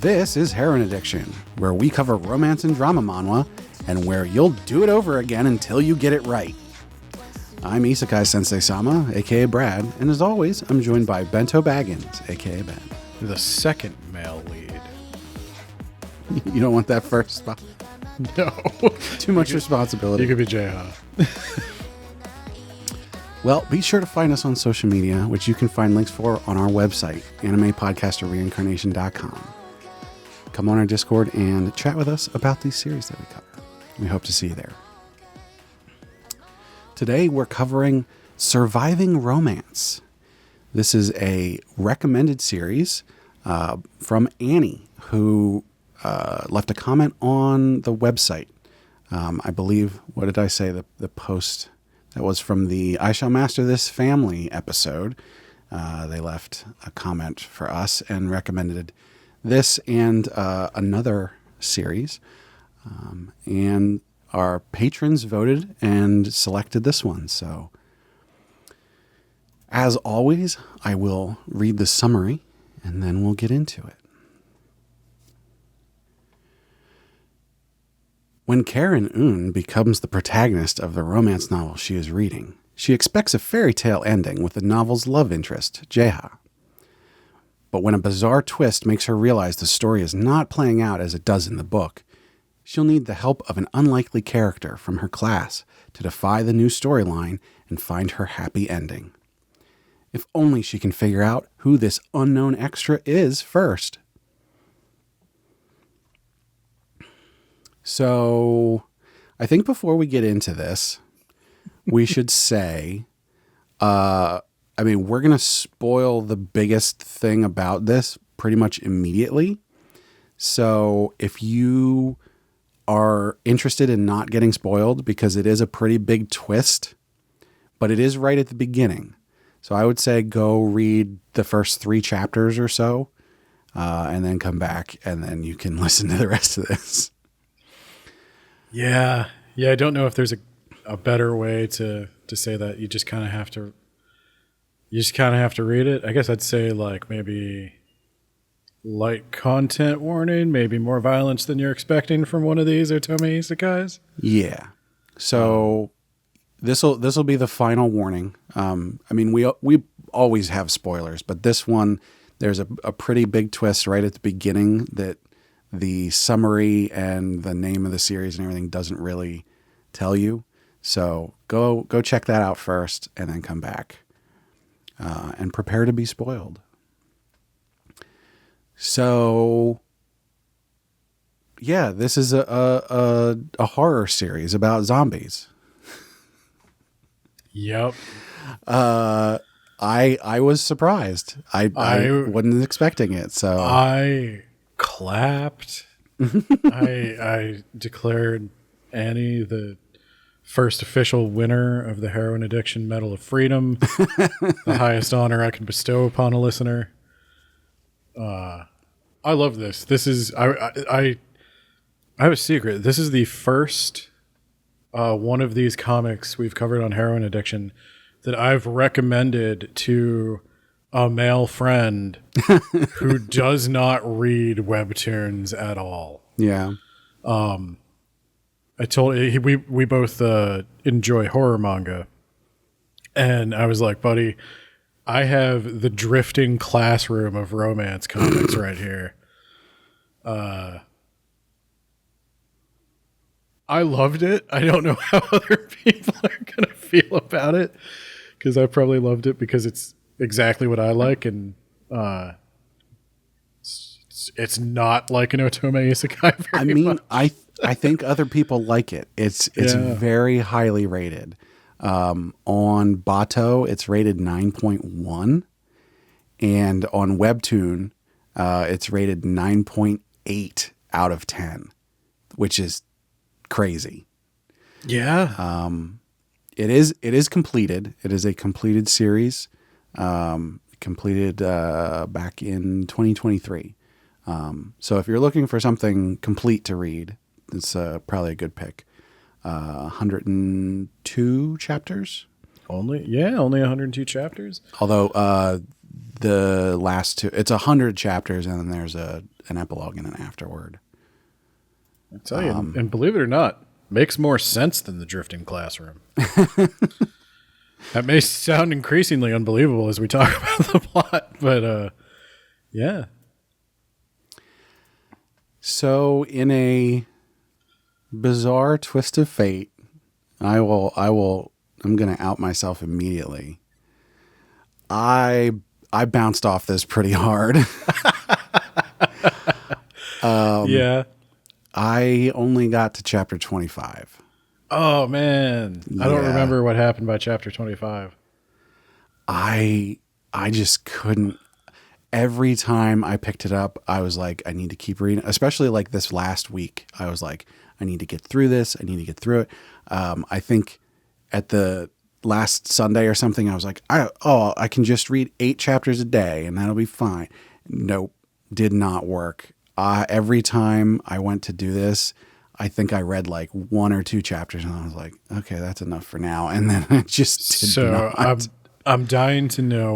This is Heroine Addiction, where we cover romance and drama manhwa, and where you'll do it over again until you get it right. I'm Isekai Sensei-Sama, aka Brad, and as always, I'm joined by Bento Baggins, aka Ben. The second male lead. You don't want that first spot? No. Too much responsibility. You could be Jayha. Well, be sure to find us on social media, which you can find links for on our website, animepodcasterreincarnation.com. Come on our Discord and chat with us about these series that we cover. We hope to see you there. Today, we're covering Surviving Romance. This is a recommended series from Annie, who left a comment on the website. I believe, what did I say? The post that was from the I Shall Master This Family episode. They left a comment for us and recommended this and another series. And our patrons voted and selected this one. So, as always, I will read the summary and then we'll get into it. When Karen Un becomes the protagonist of the romance novel she is reading, she expects a fairy tale ending with the novel's love interest, Jayha. But when a bizarre twist makes her realize the story is not playing out as it does in the book, she'll need the help of an unlikely character from her class to defy the new storyline and find her happy ending. If only she can figure out who this unknown extra is first. So, I think before we get into this, we should say, we're going to spoil the biggest thing about this pretty much immediately. So if you are interested in not getting spoiled, because it is a pretty big twist, but it is right at the beginning. So I would say go read the first 3 chapters or so, and then come back, and then you can listen to the rest of this. Yeah. I don't know if there's a better way to say that. You just kind of have to read it. I guess I'd say like maybe light content warning, maybe more violence than you're expecting from one of these Otome Isekais. Yeah. So this'll be the final warning. We always have spoilers, but this one, there's a pretty big twist right at the beginning that the summary and the name of the series and everything doesn't really tell you. So go check that out first and then come back. And prepare to be spoiled. So, yeah, this is a horror series about zombies. Yep. I was surprised. I wasn't expecting it. So I clapped. I declared Annie the first official winner of the Heroine Addiction Medal of Freedom, the highest honor I can bestow upon a listener. I love this. This is I have a secret. This is the first one of these comics we've covered on Heroine Addiction that I've recommended to a male friend who does not read webtoons at all. Yeah. I told we both enjoy horror manga, and I was like, buddy, I have the drifting classroom of romance comics right here. I loved it. I don't know how other people are gonna feel about it, because I probably loved it because it's exactly what I like, and it's not like an Otome Isekai very much. I think other people like it. It's very highly rated. On Bato, it's rated 9.1, and on Webtoon, it's rated 9.8 out of 10, which is crazy. Yeah. It is completed. It is a completed series, completed back in 2023. So if you're looking for something complete to read, it's probably a good pick. 102 chapters. Only 102 chapters. Although the last two, it's 100 chapters, and then there's an epilogue and an afterword. I tell you, and believe it or not, makes more sense than the drifting classroom. That may sound increasingly unbelievable as we talk about the plot, but yeah. So, in a bizarre twist of fate, I'm going to out myself immediately. I bounced off this pretty hard. Yeah. I only got to chapter 25. Oh man, I don't remember what happened by chapter 25. I just couldn't. Every time I picked it up, I was like, I need to keep reading. Especially like this last week, I was like, I need to get through this. I need to get through it. I think at the last Sunday or something, I was like, I can just read 8 chapters a day and that'll be fine. Nope, did not work. Every time I went to do this, I think I read like 1 or 2 chapters and I was like, okay, that's enough for now. And then I just did not. I'm dying to know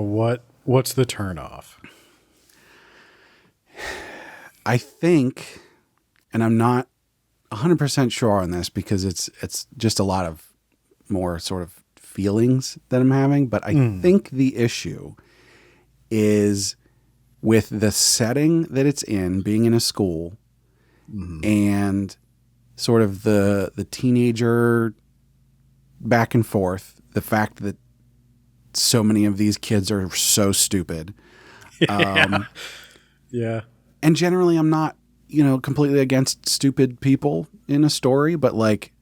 what's the turnoff. I think, and I'm not 100% sure on this because it's just a lot of more sort of feelings that I'm having, but I think the issue is with the setting that it's in, being in a school, and sort of the teenager back and forth, the fact that so many of these kids are so stupid. Yeah. And generally I'm not, completely against stupid people in a story, but like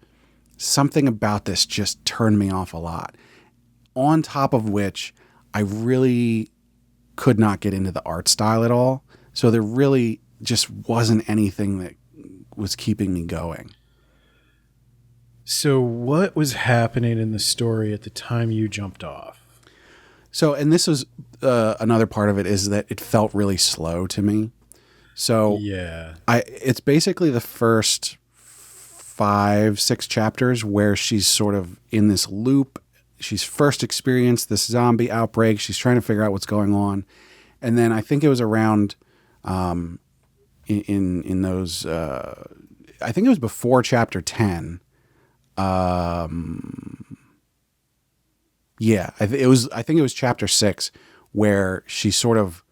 something about this just turned me off a lot. On top of which I really could not get into the art style at all. So there really just wasn't anything that was keeping me going. So what was happening in the story at the time you jumped off? So, and this was another part of it is that it felt really slow to me. So yeah, it's basically the first 5-6 chapters where she's sort of in this loop. She's first experienced this zombie outbreak. She's trying to figure out what's going on. And then I think it was around in those, I think it was before chapter 10. I think it was chapter 6 where she sort of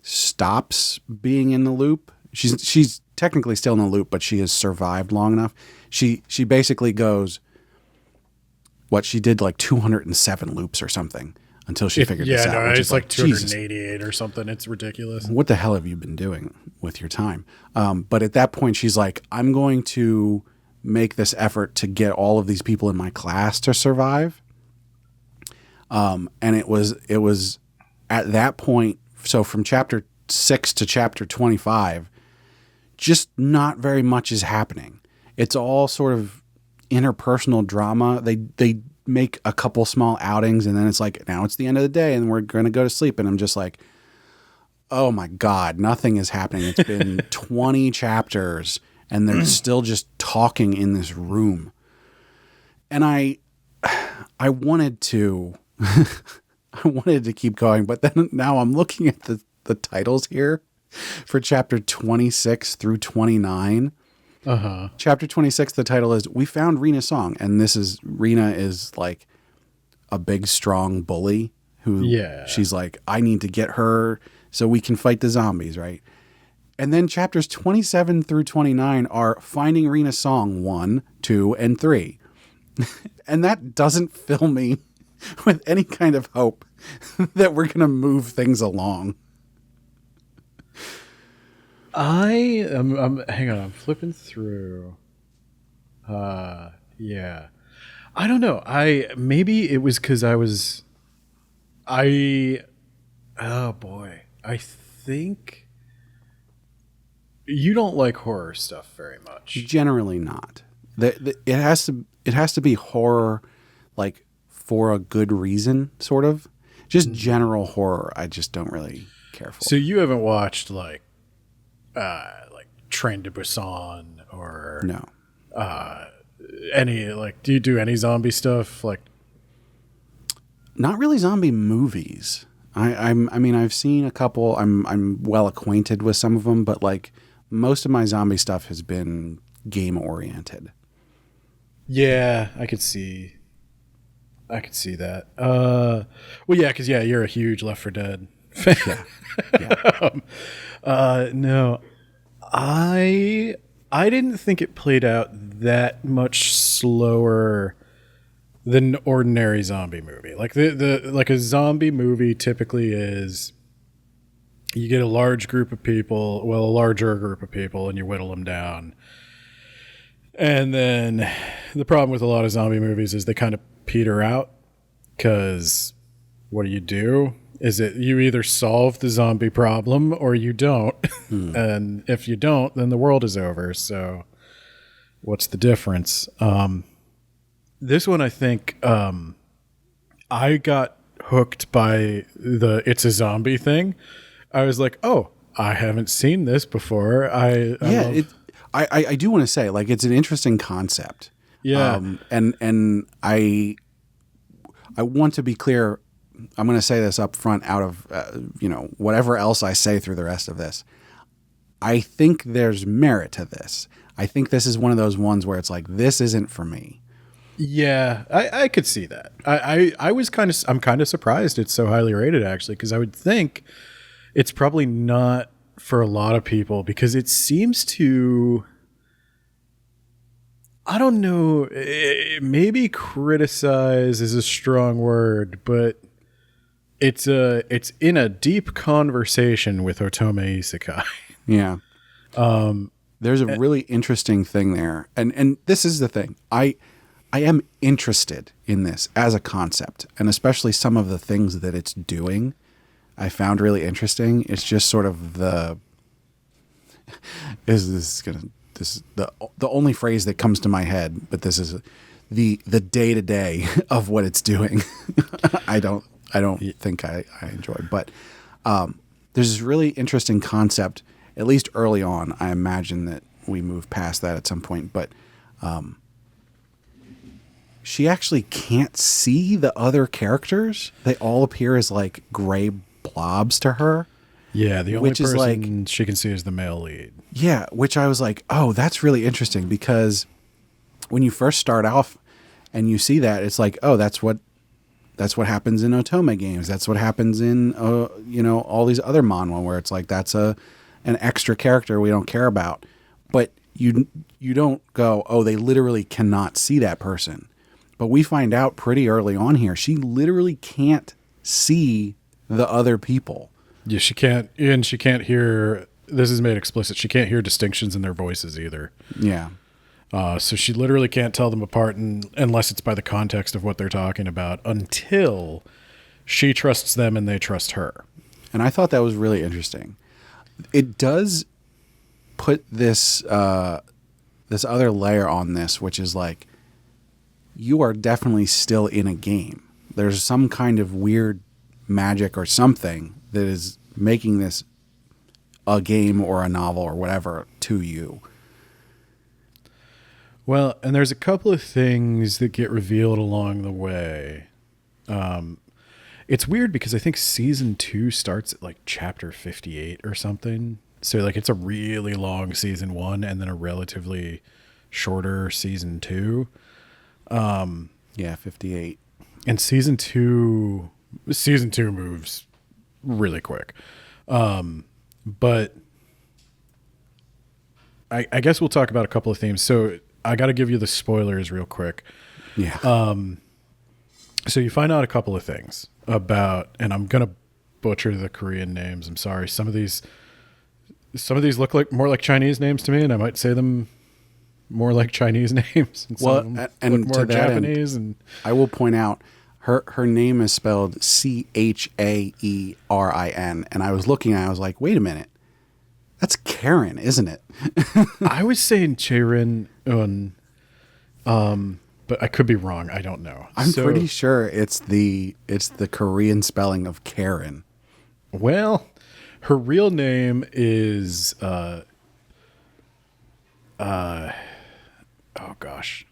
stops being in the loop. She's technically still in the loop, but she has survived long enough. She basically goes, she did like 207 loops or something until she figured this out. Yeah, no, it's like 288 or something. It's ridiculous. What the hell have you been doing with your time? But at that point, she's like, I'm going to make this effort to get all of these people in my class to survive. And it was at that point, so from chapter 6 to chapter 25, just not very much is happening. It's all sort of interpersonal drama. They make a couple small outings and then it's like, now it's the end of the day and we're going to go to sleep. And I'm just like, oh my God, nothing is happening. It's been 20 chapters and they're still just talking in this room. And I wanted to, I wanted to keep going, but then now I'm looking at the titles here for chapter 26 through 29. Chapter 26, the title is We Found Rena's Song. And Rena is like a big, strong bully who she's like, I need to get her so we can fight the zombies, right? And then chapters 27 through 29 are Finding Rena's Song 1, 2, and 3. And that doesn't fill me with any kind of hope that we're going to move things along. I'm hang on, I'm flipping through. Yeah. I don't know. Maybe it was because oh boy. I think you don't like horror stuff very much. Generally not. It has to be horror like for a good reason, sort of. Just general horror, I just don't really care for. So you haven't watched like Train to Busan or no, any like, do you do any zombie stuff? Like, Not really zombie movies. I mean, I've seen a couple. I'm well acquainted with some of them, but like most of my zombie stuff has been game oriented. yeah, I could see that. Well, yeah, because you're a huge Left 4 Dead fan. Yeah. Yeah. No, I didn't think it played out that much slower than an ordinary zombie movie. Like the like a zombie movie typically is, you get a large group of people, well, a larger group of people, and you whittle them down. And then the problem with a lot of zombie movies is they kind of peter out, because what do? Is it you either solve the zombie problem or you don't? And if you don't, then the world is over. So what's the difference? This one, I think, I got hooked by the "it's a zombie" thing. I was like, oh, I haven't seen this before. I do want to say, like, it's an interesting concept. Yeah. And I want to be clear. I'm going to say this up front out of, whatever else I say through the rest of this. I think there's merit to this. I think this is one of those ones where it's like, this isn't for me. Yeah, I could see that. I'm kind of surprised it's so highly rated, actually, because I would think it's probably not for a lot of people, because it seems to, I don't know, maybe criticize is a strong word, but it's in a deep conversation with Otome Isekai. Yeah. There's a really interesting thing there. And this is the thing. I am interested in this as a concept, and especially some of the things that it's doing I found really interesting. It's just sort of the only phrase that comes to my head, but this is the day-to-day of what it's doing. I don't think I enjoy, but there's this really interesting concept, at least early on. I imagine that we move past that at some point, but she actually can't see the other characters. They all appear as like gray blobs to her. Yeah, the only person she can see is the male lead. Yeah, which I was like, oh, that's really interesting, because when you first start off and you see that, it's like, oh, that's what happens in Otome games. That's what happens in all these other manhwa, where it's like that's an extra character we don't care about. But you don't go, oh, they literally cannot see that person. But we find out pretty early on here, she literally can't see the other people. Yeah, she can't hear, this is made explicit, she can't hear distinctions in their voices either. Yeah. So she literally can't tell them apart unless it's by the context of what they're talking about, until she trusts them and they trust her. And I thought that was really interesting. It does put this other layer on this, which is like, you are definitely still in a game. There's some kind of weird magic or something that is making this a game or a novel or whatever to you. Well, and there's a couple of things that get revealed along the way. It's weird because I think season 2 starts at like chapter 58 or something. So like it's a really long season 1 and then a relatively shorter season 2. Yeah, 58. And season two moves really quick. But I guess we'll talk about a couple of themes. So I got to give you the spoilers real quick. Yeah. So you find out a couple of things about, and I'm going to butcher the Korean names. I'm sorry. Some of these look like more like Chinese names to me, and I might say them more like Chinese names. And well, and look more to Japanese. End, and I will point out her name is spelled Chaerin, and I was looking, I was like, wait a minute, that's Karen, isn't it? I was saying Chaerin, but I could be wrong. I don't know. I'm pretty sure it's the Korean spelling of Karen. Well, her real name is oh gosh,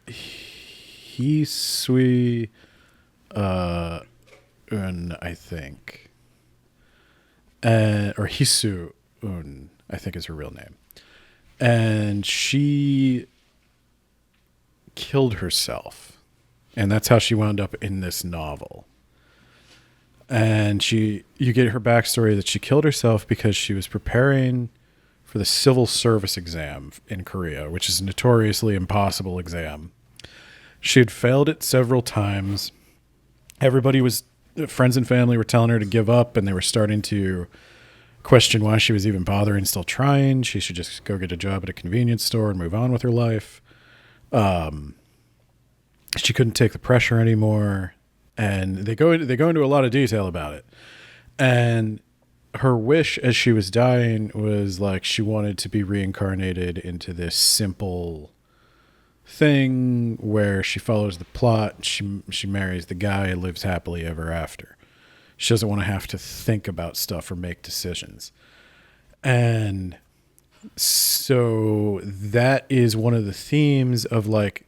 Hisui Un, I think. Or Hisu Un, I think is her real name. And she killed herself. And that's how she wound up in this novel. And you get her backstory that she killed herself because she was preparing for the civil service exam in Korea, which is a notoriously impossible exam. She had failed it several times. Friends and family were telling her to give up, and they were starting to question why she was even bothering still trying. She should just go get a job at a convenience store and move on with her life. She couldn't take the pressure anymore. And they go into a lot of detail about it. And her wish as she was dying was like she wanted to be reincarnated into this simple thing where she follows the plot. She marries the guy and lives happily ever after. She doesn't want to have to think about stuff or make decisions. And so that is one of the themes of like,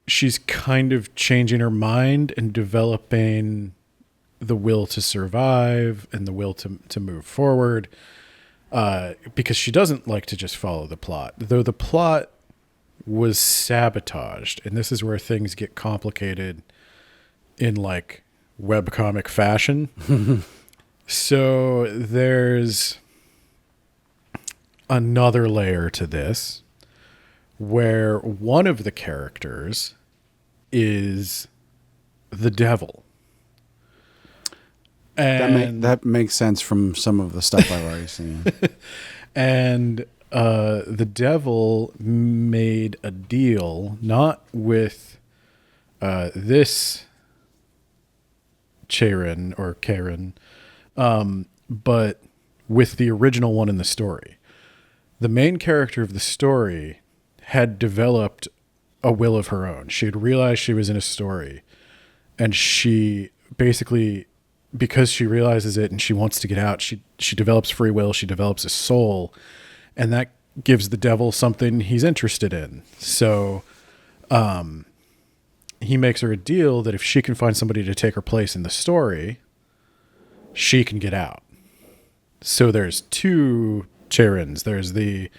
she's kind of changing her mind and developing the will to survive and the will to move forward, because she doesn't like to just follow the plot, though the plot was sabotaged. And this is where things get complicated in like webcomic fashion. So there's another layer to this where one of the characters is the devil. And that makes sense from some of the stuff I've already seen. And the devil made a deal not with this Charon or Karen, but with the original one in the story. The main character of the story had developed a will of her own. She had realized she was in a story, and she basically, because she realizes it and she wants to get out, she develops free will, she develops a soul, and that gives the devil something he's interested in. So he makes her a deal that if she can find somebody to take her place in the story, she can get out. So there's two Charons. There's the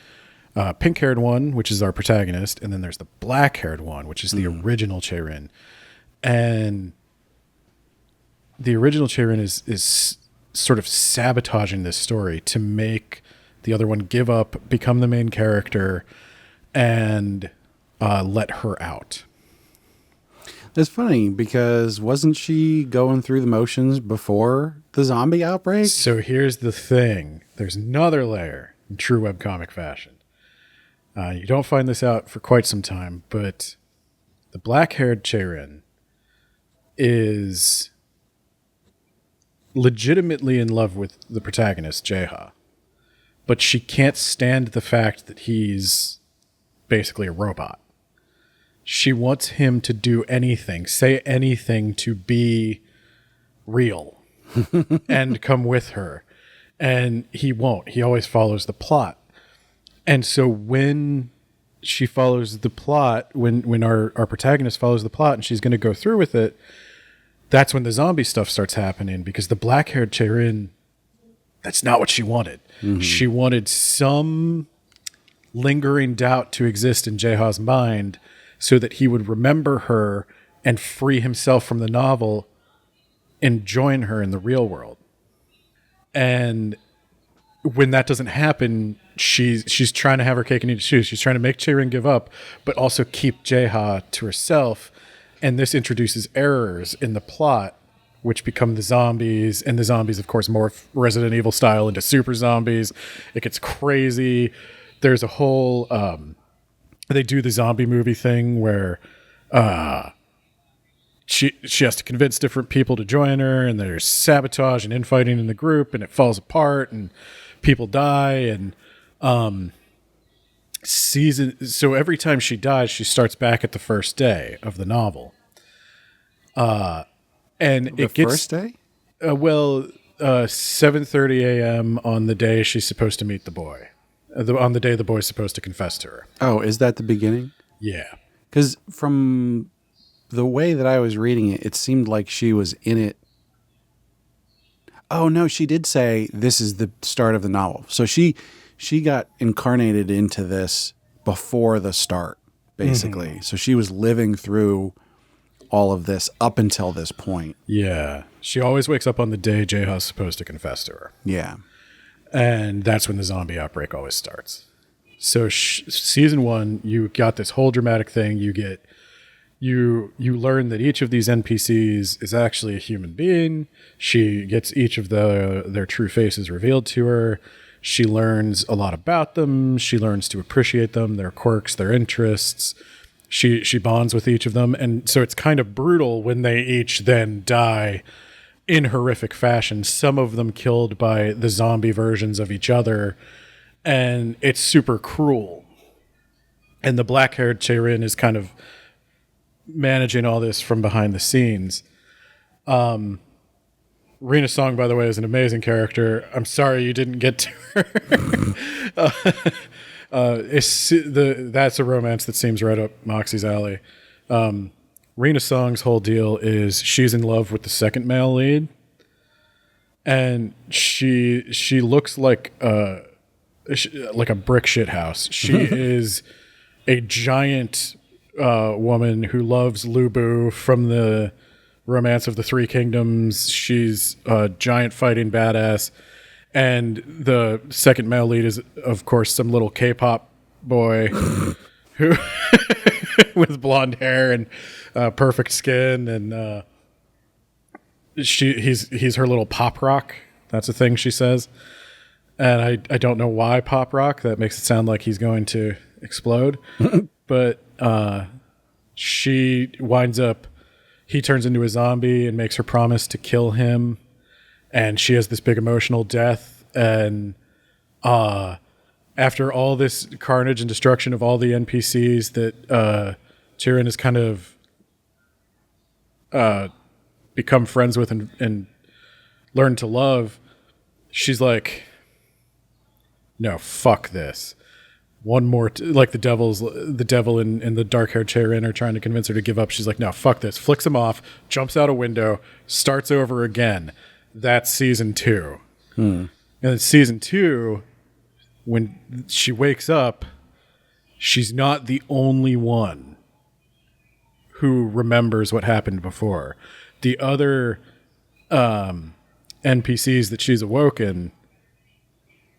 pink-haired one, which is our protagonist, and then there's the black-haired one, which is the original Charon. And the original Charon is sort of sabotaging this story to make the other one give up, become the main character, and let her out. That's funny because wasn't she going through the motions before the zombie outbreak? So here's the thing. There's another layer in true webcomic fashion. You don't find this out for quite some time, but the black-haired Charon is legitimately in love with the protagonist, Jeha, but she can't stand the fact that he's basically a robot. She wants him to do anything, say anything to be real and come with her. And he won't. He always follows the plot. And so when she follows the plot, when our protagonist follows the plot and she's going to go through with it, that's when the zombie stuff starts happening, because the black-haired Charon, that's not what she wanted. Mm-hmm. She wanted some lingering doubt to exist in Jeha's mind so that he would remember her and free himself from the novel and join her in the real world. And when that doesn't happen, she's trying to have her cake and eat it too. She's trying to make Charon give up, but also keep Jeha to herself. And this introduces errors in the plot, which become the zombies. And the zombies, of course, morph Resident Evil style into super zombies. It gets crazy. There's a whole... they do the zombie movie thing where she has to convince different people to join her, and there's sabotage and infighting in the group, and it falls apart, and people die, and so every time she dies, she starts back at the first day of the novel. And the it gets first day? 7:30 a.m. on the day she's supposed to meet the boy. On the day the boy's supposed to confess to her. Oh, is that the beginning? Yeah. Because from the way that I was reading it, it seemed like she was in it. Oh, no, she did say this is the start of the novel. So she got incarnated into this before the start, basically. Mm-hmm. So she was living through all of this up until this point. Yeah. She always wakes up on the day Jaeha's supposed to confess to her. Yeah. And that's when the zombie outbreak always starts. So season 1, you got this whole dramatic thing. You learn that each of these NPCs is actually a human being. She gets each of their true faces revealed to her. She learns a lot about them. She learns to appreciate them, their quirks, their interests. She bonds with each of them. And so it's kind of brutal when they each then die in horrific fashion. Some of them killed by the zombie versions of each other. And it's super cruel. And the black-haired Cheirin is kind of managing all this from behind the scenes. Rina Song, by the way, is an amazing character. I'm sorry you didn't get to her. That's a romance that seems right up Moxie's alley. Rina Song's whole deal is she's in love with the second male lead, and she looks like a brick shit house. She is a giant woman who loves Lubu from the Romance of the Three Kingdoms. She's a giant fighting badass. And the second male lead is, of course, some little K-pop boy who with blonde hair and perfect skin. And he's her little pop rock. That's a thing she says. And I don't know why pop rock. That makes it sound like he's going to explode. But she winds up, he turns into a zombie and makes her promise to kill him. And she has this big emotional death. And after all this carnage and destruction of all the NPCs that Cheirin has kind of become friends with and learned to love, she's like, no, fuck this. One more, like the devil and the dark-haired Cheirin are trying to convince her to give up. She's like, no, fuck this. Flicks him off, jumps out a window, starts over again. That's season 2. And in season 2, when she wakes up, she's not the only one who remembers what happened before. The other NPCs that she's awoken,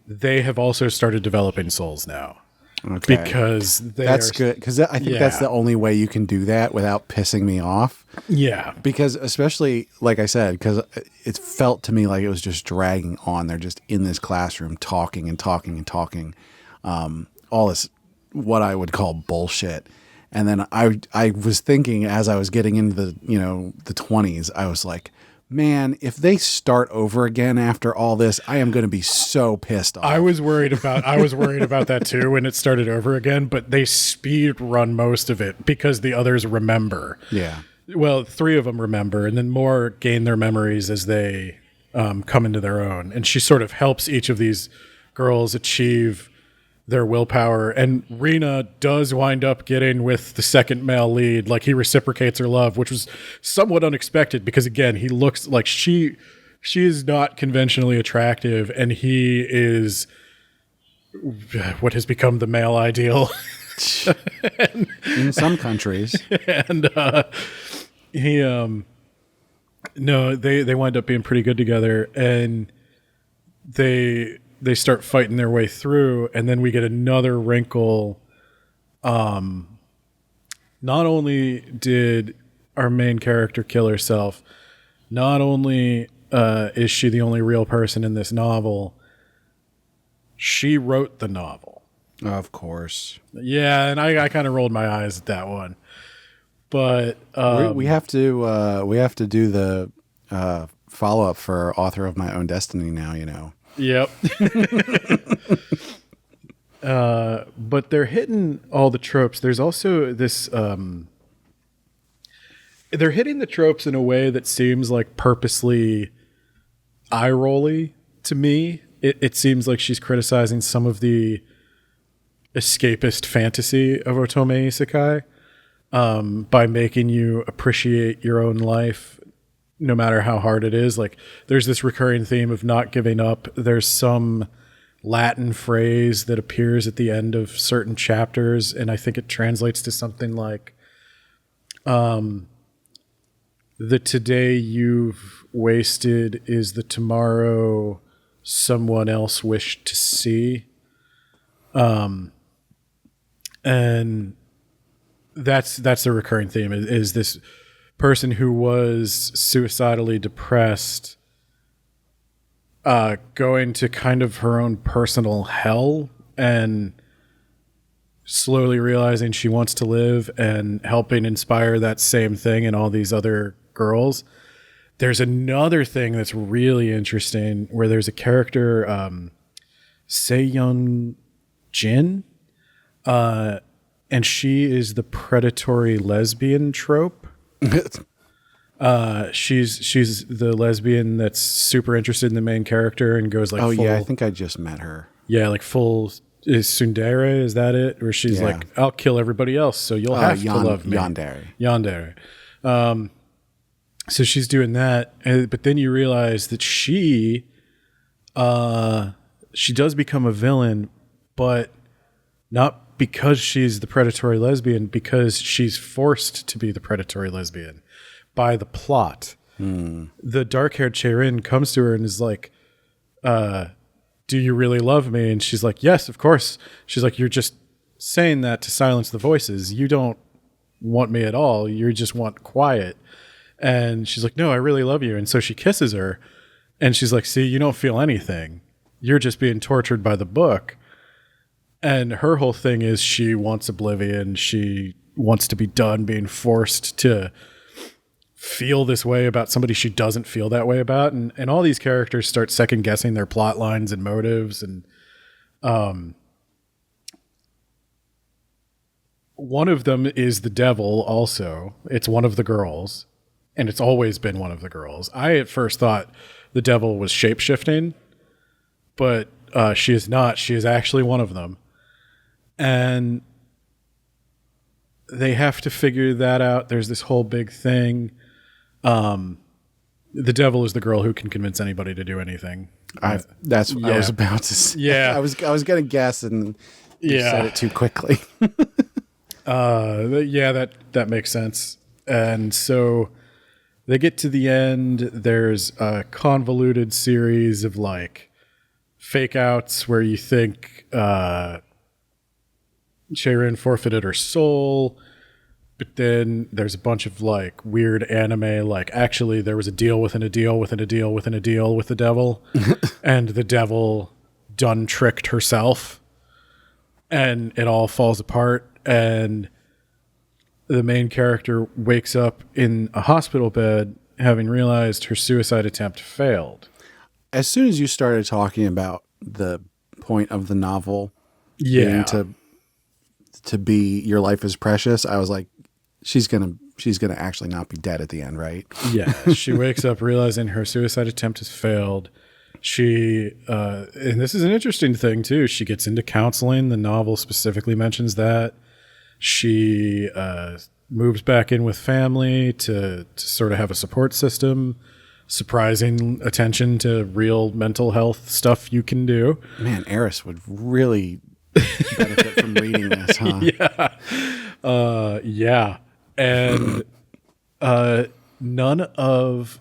they have also started developing souls now. Okay. Because that's good. Because I think that's the only way you can do that without pissing me off. Yeah. Because especially, like I said, because it felt to me like it was just dragging on. They're just in this classroom talking and talking and talking. All this, what I would call bullshit. And then I was thinking as I was getting into the 20s, I was like, man, if they start over again after all this, I am going to be so pissed off. I was worried about that too when it started over again, but they speed run most of it because the others remember. Yeah. Well, 3 of them remember, and then more gain their memories as they come into their own. And she sort of helps each of these girls achieve their willpower. And Rena does wind up getting with the second male lead. Like, he reciprocates her love, which was somewhat unexpected because, again, he looks like she is not conventionally attractive, and he is what has become the male ideal. In some countries. And he no, they wind up being pretty good together, and they start fighting their way through, and then we get another wrinkle. Not only did our main character kill herself, not only is she the only real person in this novel, she wrote the novel. Of course. Yeah, and I kind of rolled my eyes at that one. But we have to do the follow-up for Author of My Own Destiny now, Yep. But they're hitting all the tropes. There's also this they're hitting the tropes in a way that seems like purposely eye-rolly to me. It seems like she's criticizing some of the escapist fantasy of Otome Isekai. by making you appreciate your own life no matter how hard it is. Like, there's this recurring theme of not giving up. There's some Latin phrase that appears at the end of certain chapters, and I think it translates to something like, the today you've wasted is the tomorrow someone else wished to see. And that's the recurring theme is this person who was suicidally depressed, going to kind of her own personal hell and slowly realizing she wants to live and helping inspire that same thing in all these other girls. There's another thing that's really interesting where there's a character, Seiyun Jin, and she is the predatory lesbian trope. She's the lesbian that's super interested in the main character and goes like, yeah, I think I just met her. Yeah, like full is tsundere, is that it? Where she's like, I'll kill everybody else, so you'll have to love me. Yandere. So she's doing that, but then you realize that she does become a villain, but not because she's the predatory lesbian, because she's forced to be the predatory lesbian by the plot. The dark-haired Cheirin comes to her and is like, do you really love me? And she's like, yes, of course. She's like, you're just saying that to silence the voices. You don't want me at all. You just want quiet. And she's like, no, I really love you. And so she kisses her and she's like, see, you don't feel anything. You're just being tortured by the book. And her whole thing is she wants oblivion. She wants to be done being forced to feel this way about somebody she doesn't feel that way about. And all these characters start second guessing their plot lines and motives. And one of them is the devil also. It's one of the girls. And it's always been one of the girls. I at first thought the devil was shape-shifting, but she is not. She is actually one of them. And they have to figure that out. There's this whole big thing. The devil is the girl who can convince anybody to do anything. That's what I was about to say. Yeah. I was going to guess and you said it too quickly. That makes sense. And so they get to the end. There's a convoluted series of like fake outs where you think Cheirin forfeited her soul, but then there's a bunch of like weird anime, like actually there was a deal within a deal within a deal within a deal with the devil, and the devil done tricked herself, and it all falls apart, and the main character wakes up in a hospital bed having realized her suicide attempt failed. As soon as you started talking about the point of the novel being to be your life is precious, I was like, she's gonna actually not be dead at the end, right? Yeah. She wakes up realizing her suicide attempt has failed. She and this is an interesting thing too, she gets into counseling. The novel specifically mentions that. She moves back in with family to sort of have a support system. Surprising attention to real mental health stuff you can do. Man, Eris would really benefit from reading this, huh? Yeah. And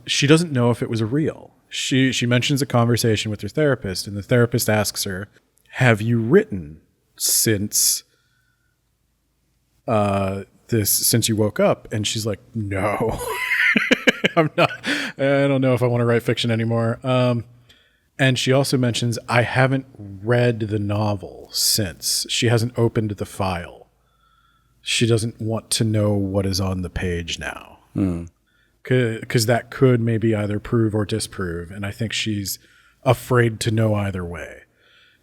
she doesn't know if it was real. She mentions a conversation with her therapist, and the therapist asks her, have you written since you woke up? And she's like, no. I don't know if I want to write fiction anymore. And she also mentions, I haven't read the novel since. She hasn't opened the file. She doesn't want to know what is on the page now. Because that could maybe either prove or disprove. And I think she's afraid to know either way.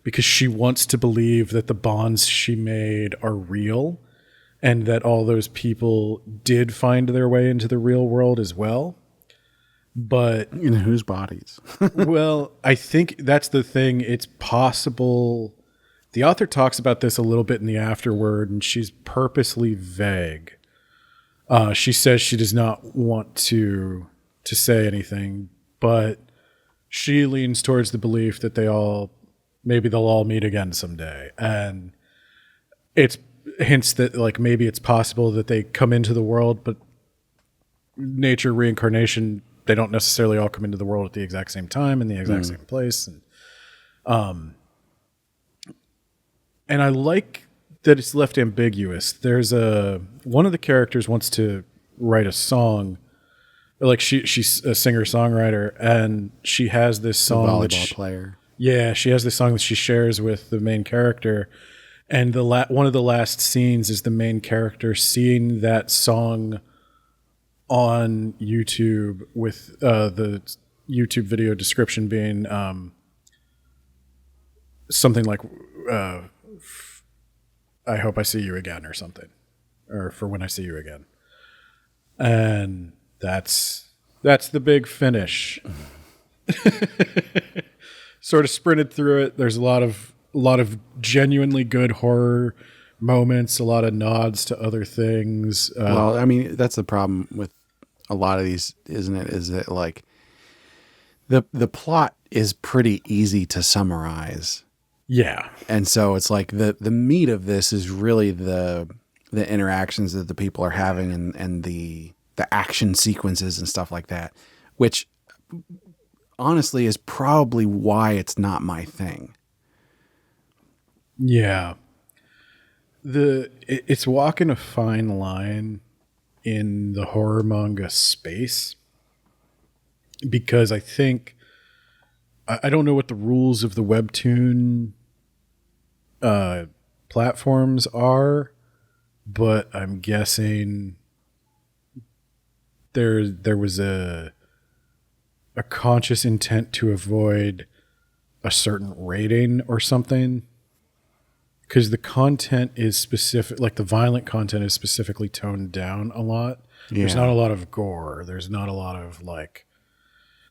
Because she wants to believe that the bonds she made are real, and that all those people did find their way into the real world as well. But in whose bodies? Well, I think that's the thing. It's possible. The author talks about this a little bit in the afterword, and she's purposely vague She says she does not want to say anything, but she leans towards the belief that maybe they'll all meet again someday. And it's hints that like maybe it's possible that they come into the world, but nature, reincarnation, they don't necessarily all come into the world at the exact same time in the exact same place. And I like that it's left ambiguous. There's one of the characters wants to write a song. Like she's a singer-songwriter, and she has this song. Volleyball player. Yeah, she has this song that she shares with the main character, and one of the last scenes is the main character seeing that song on YouTube with the YouTube video description being something like I hope I see you again or something, or for when I see you again. And that's the big finish. Sort of sprinted through it. There's a lot of genuinely good horror moments, a lot of nods to other things. Well, I mean, that's the problem with a lot of these, isn't it? Is that like the plot is pretty easy to summarize. Yeah. And so it's like the meat of this is really the interactions that the people are having and the action sequences and stuff like that, which honestly is probably why it's not my thing. Yeah. It's walking a fine line in the horror manga space, because I think I don't know what the rules of the webtoon platforms are, but I'm guessing there was a conscious intent to avoid a certain rating or something, because the content is specific, like the violent content is specifically toned down a lot. Yeah. There's not a lot of gore. There's not a lot of like,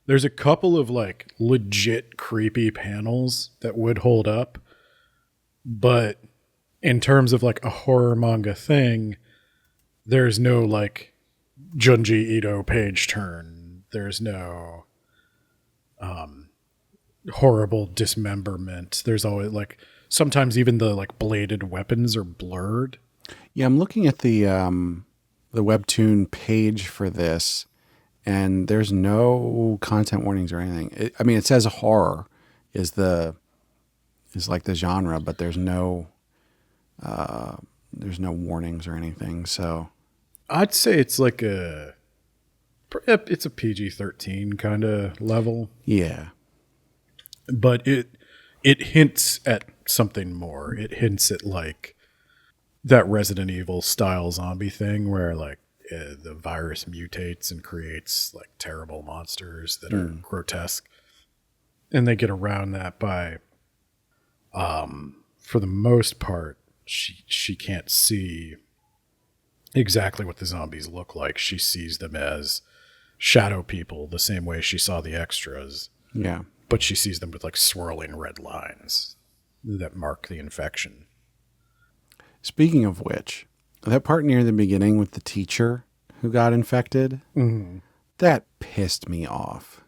there's a couple of like legit creepy panels that would hold up, but in terms of like a horror manga thing, there's no like Junji Ito page turn. There's no horrible dismemberment. There's always like, sometimes even the like bladed weapons are blurred. Yeah, I'm looking at the webtoon page for this, and there's no content warnings or anything. It says horror is like the genre, but there's no warnings or anything. So I'd say it's like it's a PG-13 kind of level. Yeah. But it hints at something more. It hints at like that Resident Evil style zombie thing where like the virus mutates and creates like terrible monsters that are grotesque. And they get around that by, for the most part, she can't see exactly what the zombies look like. She sees them as shadow people the same way she saw the extras. Yeah. But she sees them with like swirling red lines that mark the infection. Speaking of which, that part near the beginning with the teacher who got infected, that pissed me off.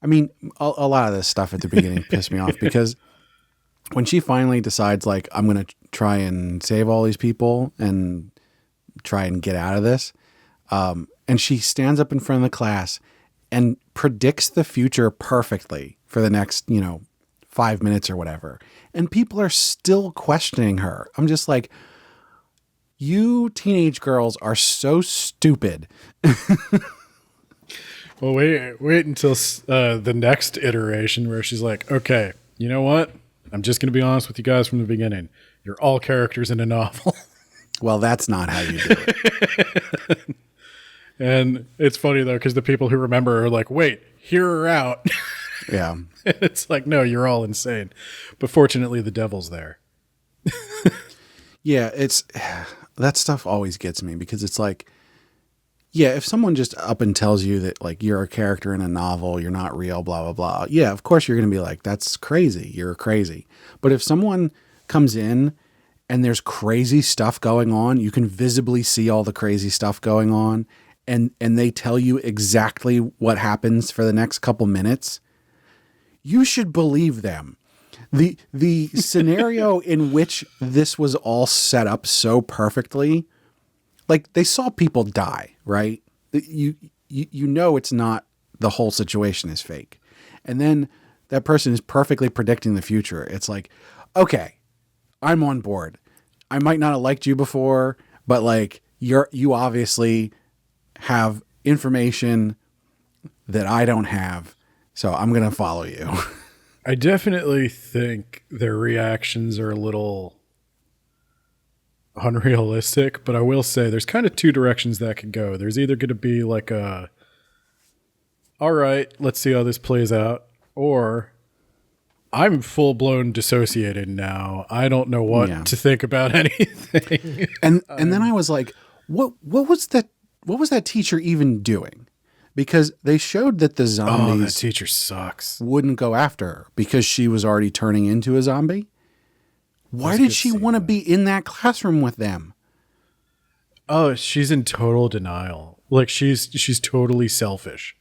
I mean, a lot of this stuff at the beginning pissed me off because when she finally decides, like, I'm going to try and save all these people and try and get out of this, and she stands up in front of the class and predicts the future perfectly for the next, 5 minutes or whatever. And people are still questioning her. I'm just like, you teenage girls are so stupid. Well, wait until the next iteration where she's like, okay, you know what? I'm just going to be honest with you guys from the beginning. You're all characters in a novel. Well, that's not how you do it. And it's funny, though, because the people who remember are like, wait, hear her out. Yeah. It's like, no, you're all insane. But fortunately, the devil's there. Yeah, that stuff always gets me because it's like, yeah, if someone just up and tells you that like you're a character in a novel, you're not real, blah, blah, blah. Yeah, of course you're going to be like, that's crazy. You're crazy. But if someone comes in and there's crazy stuff going on. You can visibly see all the crazy stuff going on, and they tell you exactly what happens for the next couple minutes. You should believe them. The scenario in which this was all set up so perfectly, like they saw people die, right? You know it's not, the whole situation is fake. And then that person is perfectly predicting the future. It's like, okay, I'm on board. I might not have liked you before, but like you obviously have information that I don't have, so I'm going to follow you. I definitely think their reactions are a little unrealistic, but I will say there's kind of two directions that could go. There's either going to be like all right, let's see how this plays out, or I'm full blown dissociated now. I don't know what to think about anything. And then I was like, what was that teacher even doing? Because they showed that the zombies that teacher sucks. Wouldn't go after her because she was already turning into a zombie. Why did she want to be in that classroom with them? Oh, she's in total denial. Like she's totally selfish.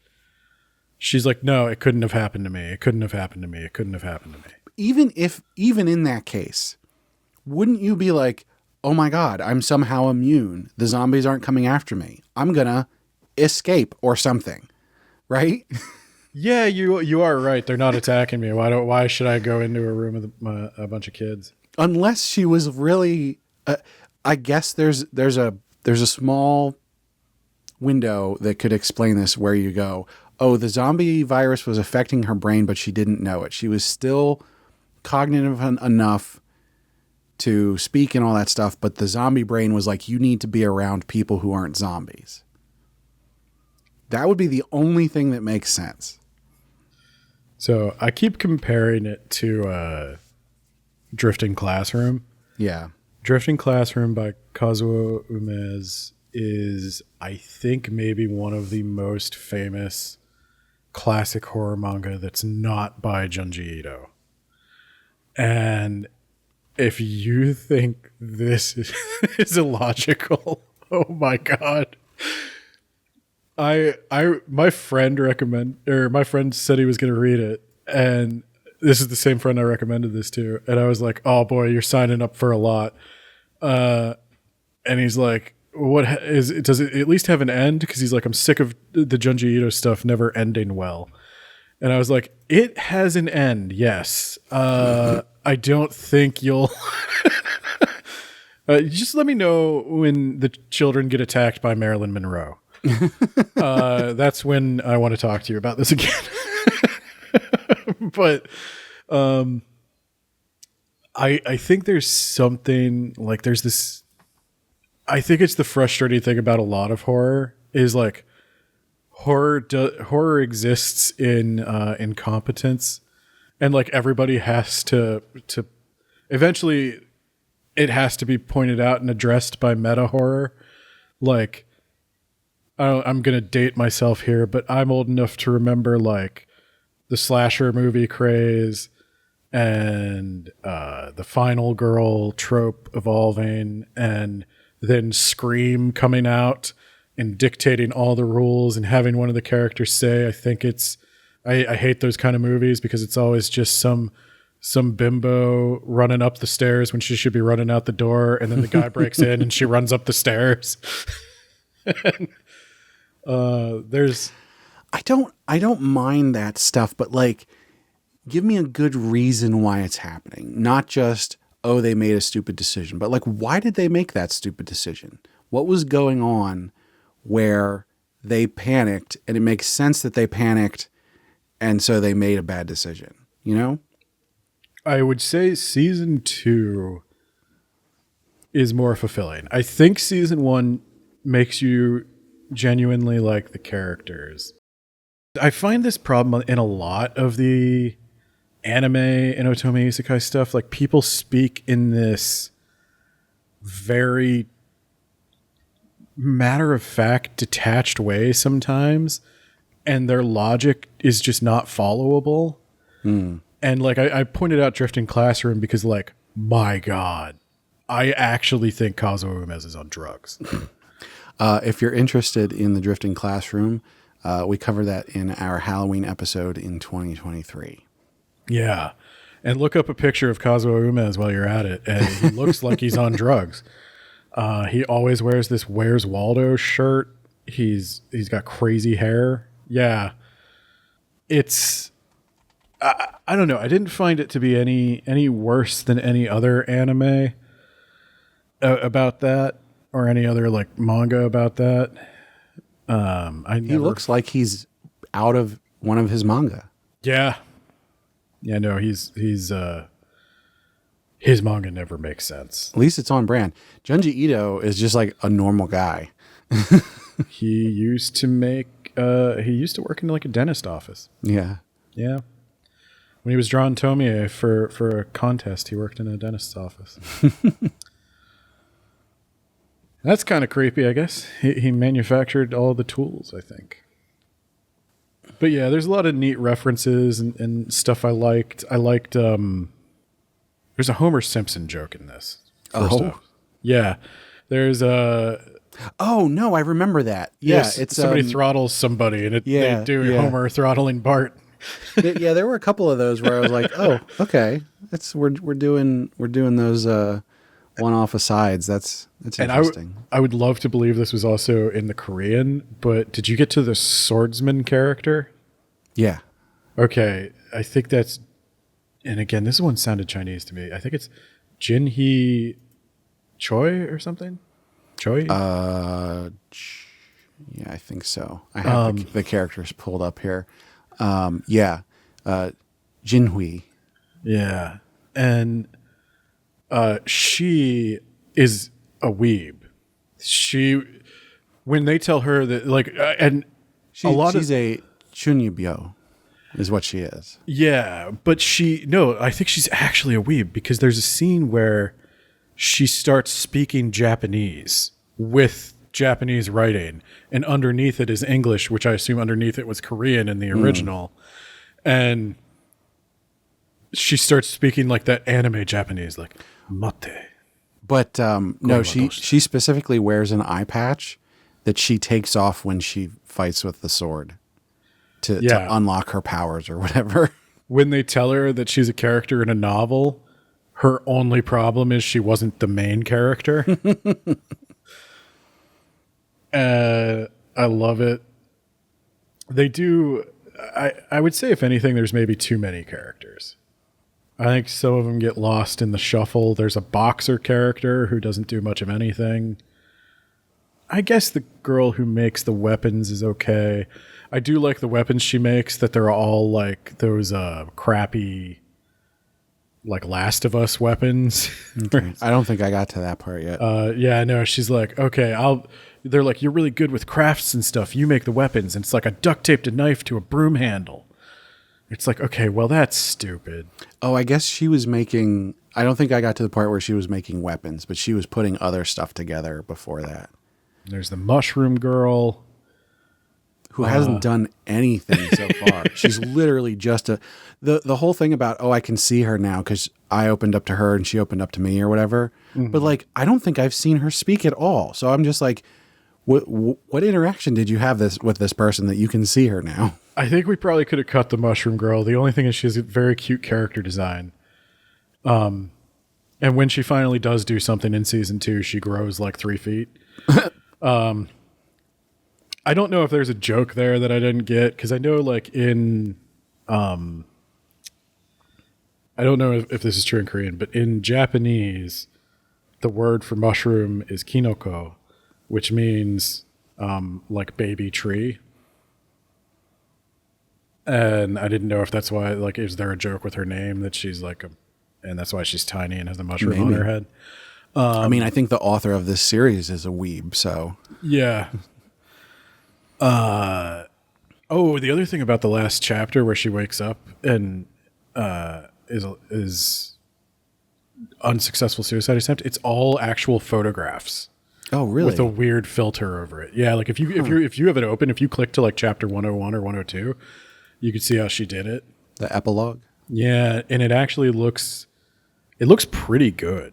She's like, no, it couldn't have happened to me. It couldn't have happened to me. It couldn't have happened to me. Even in that case, wouldn't you be like, oh my God, I'm somehow immune. The zombies aren't coming after me. I'm going to escape or something, right? Yeah, you are right. They're not attacking me. Why should I go into a room with a bunch of kids? Unless she was really, I guess there's a small window that could explain this, where you go, oh, the zombie virus was affecting her brain, but she didn't know it. She was still cognitive enough to speak and all that stuff, but the zombie brain was like, you need to be around people who aren't zombies. That would be the only thing that makes sense. So I keep comparing it to Drifting Classroom. Yeah. Drifting Classroom by Kazuo Umez is, I think, maybe one of the most famous classic horror manga that's not by Junji Ito. And if you think this is illogical, oh my God. My friend said he was going to read it, and this is the same friend I recommended this to, and I was like, oh boy, you're signing up for a lot. And he's like, does it at least have an end? Because he's like, I'm sick of the Junji Ito stuff never ending well. And I was like, it has an end, yes. I don't think you'll just let me know when the children get attacked by Marilyn Monroe. That's when I want to talk to you about this again. But I think there's something like, there's this, I think it's the frustrating thing about a lot of horror is like horror exists in incompetence, and like everybody has to eventually it has to be pointed out and addressed by meta horror. Like, I'm going to date myself here, but I'm old enough to remember like the slasher movie craze and the final girl trope evolving, and then Scream coming out and dictating all the rules and having one of the characters say, I hate those kind of movies because it's always just some bimbo running up the stairs when she should be running out the door, and then the guy breaks in and she runs up the stairs. I don't mind that stuff, but like, give me a good reason why it's happening. Not just, oh, they made a stupid decision, but like, why did they make that stupid decision? What was going on where they panicked, and it makes sense that they panicked, and so they made a bad decision, you know? I would say season 2 is more fulfilling. I think season 1 makes you genuinely like the characters. I find this problem in a lot of the anime and otome isekai stuff. Like, people speak in this very matter-of-fact, detached way sometimes, and their logic is just not followable. And like, I pointed out Drifting Classroom because, like, my God, I actually think Kazuo Umes is on drugs. If you're interested in the Drifting Classroom, we cover that in our Halloween episode in 2023. Yeah. And look up a picture of Kazuo Umes while you're at it. And he looks like he's on drugs. He always wears this Where's Waldo shirt. He's got crazy hair. Yeah. It's, I don't know. I didn't find it to be any worse than any other anime about that, or any other like manga about that. He looks like he's out of one of his manga. Yeah. Yeah, no, his manga never makes sense. At least it's on brand. Junji Ito is just like a normal guy. He used to work in like a dentist office. Yeah. Yeah. When he was drawing Tomie for a contest, he worked in a dentist's office. That's kind of creepy, I guess. He manufactured all the tools, I think. But yeah, there's a lot of neat references and stuff I liked. There's a Homer Simpson joke in this. First off. Yeah. There's a... Oh, no, I remember that. Yes, yeah, it's somebody throttles somebody, and they do Homer throttling Bart. Yeah, there were a couple of those where I was like, "Oh, okay, we're doing those one-off asides." That's interesting. And I would love to believe this was also in the Korean, but did you get to the swordsman character? Yeah. Okay, I think that's, and again, this one sounded Chinese to me. I think it's Jinhee Choi or something. Choi? Yeah, I think so. I have the characters pulled up here. Yeah. Jinhui. Yeah. And she is a weeb. When they tell her that, like, and she's a chunyubyo is what she is. Yeah, but I think she's actually a weeb, because there's a scene where she starts speaking Japanese with Japanese writing, and underneath it is English, which I assume underneath it was Korean in the original. And she starts speaking like that anime Japanese, like mate. But no, she specifically wears an eye patch that she takes off when she fights with the sword to unlock her powers or whatever. When they tell her that she's a character in a novel, her only problem is she wasn't the main character. I love it. They do. I would say, if anything, there's maybe too many characters. I think some of them get lost in the shuffle. There's a boxer character who doesn't do much of anything. I guess the girl who makes the weapons is okay. I do like the weapons she makes, that they're all like those crappy, like Last of Us weapons. Okay. I don't think I got to that part yet. Yeah, no, she's like, okay, they're like, you're really good with crafts and stuff. You make the weapons. And it's like, I duct taped a knife to a broom handle. It's like, okay, well, that's stupid. Oh, I guess she was making, I don't think I got to the part where she was making weapons, but she was putting other stuff together before that. There's the mushroom girl, who hasn't done anything so far. She's literally just the whole thing about, I can see her now because I opened up to her and she opened up to me or whatever. Mm-hmm. But like, I don't think I've seen her speak at all. So I'm just like, what interaction did you have with this person that you can see her now? I think we probably could have cut the mushroom girl. The only thing is she has a very cute character design. And when she finally does do something in season 2, she grows like 3 feet. I don't know if there's a joke there that I didn't get, because I know like in, I don't know if this is true in Korean, but in Japanese, the word for mushroom is kinoko, which means like baby tree. And I didn't know if that's why, like, is there a joke with her name that she's like and that's why she's tiny and has a mushroom on her head? I mean, I think the author of this series is a weeb, so. Yeah. The other thing about the last chapter where she wakes up and is unsuccessful suicide attempt, it's all actual photographs. Oh, really? With a weird filter over it. Yeah, like if you have it open, if you click to like chapter 101 or 102, you can see how she did it. The epilogue? Yeah, and it actually looks pretty good.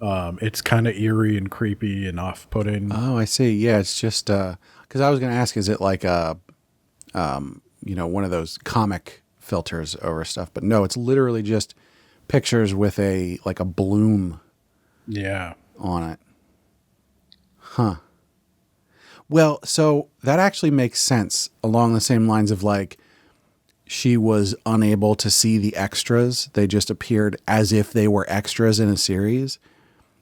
It's kind of eerie and creepy and off-putting. Oh, I see. Yeah, it's just because I was going to ask, is it like a one of those comic filters over stuff? But no, it's literally just pictures with a bloom Yeah. on it. Huh. Well, so that actually makes sense along the same lines of like she was unable to see the extras. They just appeared as if they were extras in a series.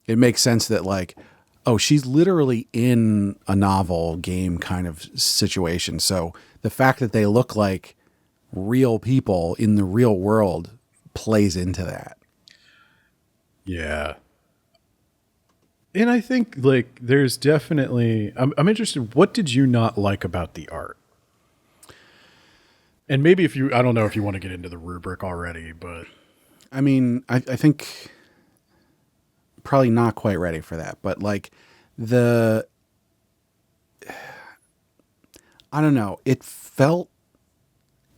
It makes sense that like, oh, she's literally in a novel game kind of situation. So the fact that they look like real people in the real world plays into that. Yeah. And I think like there's definitely I'm interested, what did you not like about the art? And maybe I don't know if you want to get into the rubric already, but I mean, I think probably not quite ready for that, but like I don't know, it felt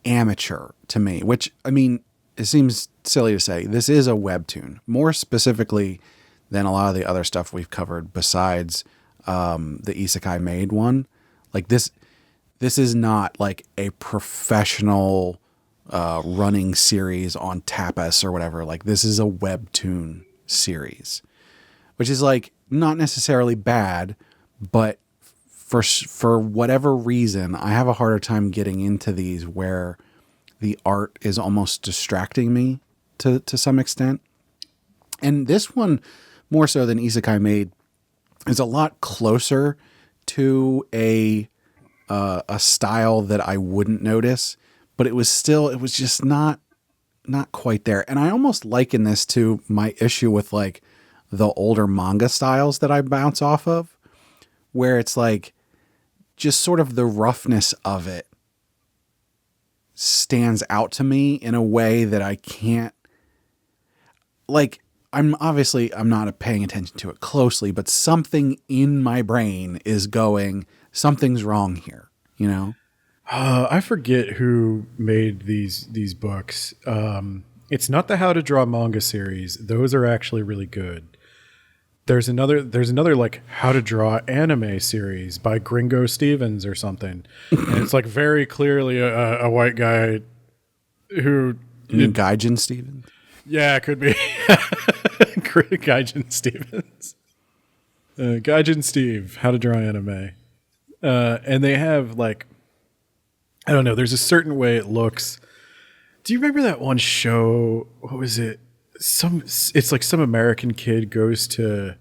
amateur to me, which I mean, it seems silly to say. This is a webtoon, more specifically than a lot of the other stuff we've covered besides the Isekai Made one. Like this is not like a professional running series on Tapas or whatever. Like this is a webtoon series, which is like not necessarily bad, but for whatever reason, I have a harder time getting into these where the art is almost distracting me to some extent. And this one, more so than Isekai Made, is a lot closer to a style that I wouldn't notice, but it was just not quite there. And I almost liken this to my issue with like the older manga styles that I bounce off of, where it's like just sort of the roughness of it stands out to me in a way that I can't, like, I'm not paying attention to it closely, but something in my brain is going, something's wrong here, you know? I forget who made these books. It's not the How to Draw Manga series. Those are actually really good. There's another like How to Draw Anime series by Gringo Stevens or something, and it's like very clearly a white guy who. You mean Gaijin Stevens? Yeah, it could be Gaijin Stevens. Gaijin Steve, How to Draw Anime, and they have like, I don't know. There's a certain way it looks. Do you remember that one show? What was it? It's like some American kid goes to.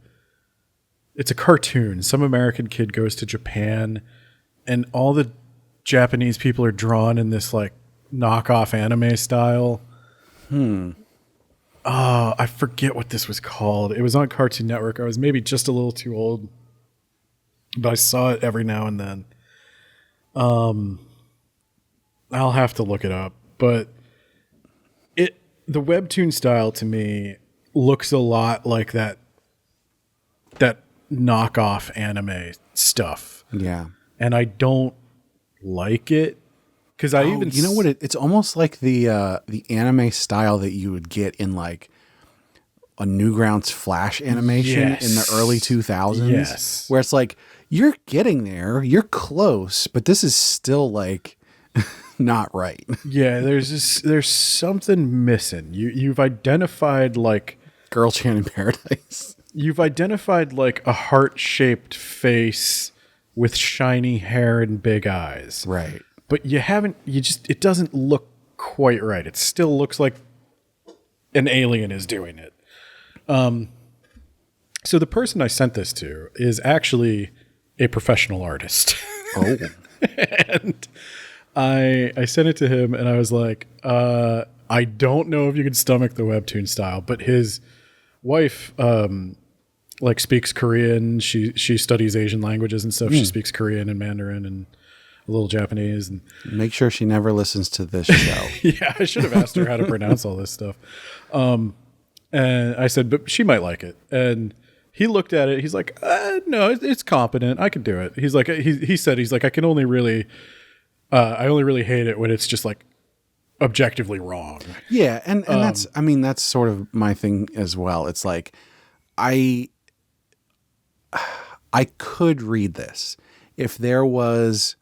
It's a cartoon. Some American kid goes to Japan, and all the Japanese people are drawn in this like knockoff anime style. I forget what this was called. It was on Cartoon Network. I was maybe just a little too old, but I saw it every now and then. I'll have to look it up, but the webtoon style to me looks a lot like that knockoff anime stuff. Yeah. And I don't like it because you know what? It's almost like the anime style that you would get in like a Newgrounds Flash animation in the early 2000s. Yes. Where it's like, you're getting there, you're close, but this is still like not right. Yeah, there's something missing. You've identified like Girl Chan in Paradise. You've identified like a heart-shaped face with shiny hair and big eyes. Right. But it doesn't look quite right. It still looks like an alien is doing it. So the person I sent this to is actually a professional artist. Oh. And I sent it to him and I was like, I don't know if you can stomach the webtoon style, but his wife like speaks Korean. She studies Asian languages and stuff. She speaks Korean and Mandarin and a little Japanese. And make sure she never listens to this show. yeah, I should have asked her how to pronounce all this stuff. And I said, but she might like it. And he looked at it. He's like, no, it's competent. I can do it. He's like, he said, he's like, I only really hate it when it's just like objectively wrong. Yeah. And that's sort of my thing as well. It's like, I could read this if there was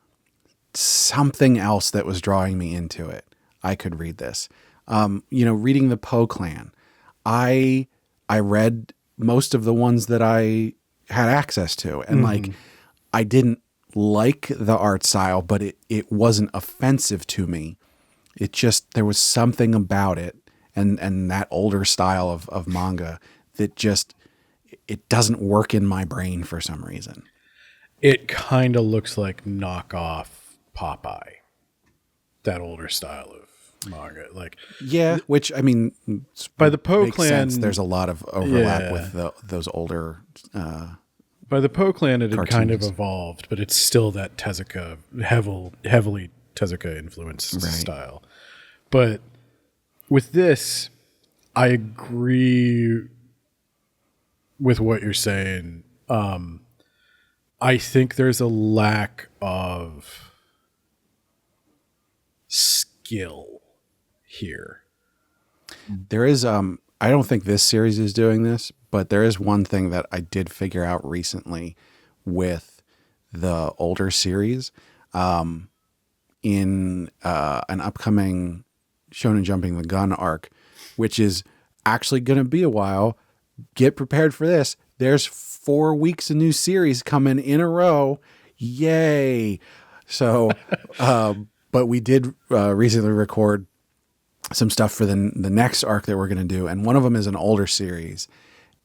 something else that was drawing me into it. I could read this. Reading the Poe Clan, I read most of the ones that I had access to, and like I didn't like the art style, but it wasn't offensive to me. It just, there was something about it and that older style of manga that just, it doesn't work in my brain for some reason. It kind of looks like knockoff Popeye, that older style of manga. Like, yeah, which I mean, by the Poe Clan, sense. There's a lot of overlap with those older. By the Poe Clan, it had cartoons. kind of evolved, but it's still that Tezuka, heavily Tezuka influenced style. But with this, I agree with what you're saying. I think there's a lack of skill here. There is, I don't think this series is doing this, but there is one thing that I did figure out recently with the older series. In an upcoming Shonen Jumping the Gun arc, which is actually going to be a while. Get prepared for this. There's 4 weeks of new series coming in a row. Yay. So, but we did recently record some stuff for the next arc that we're going to do. And one of them is an older series.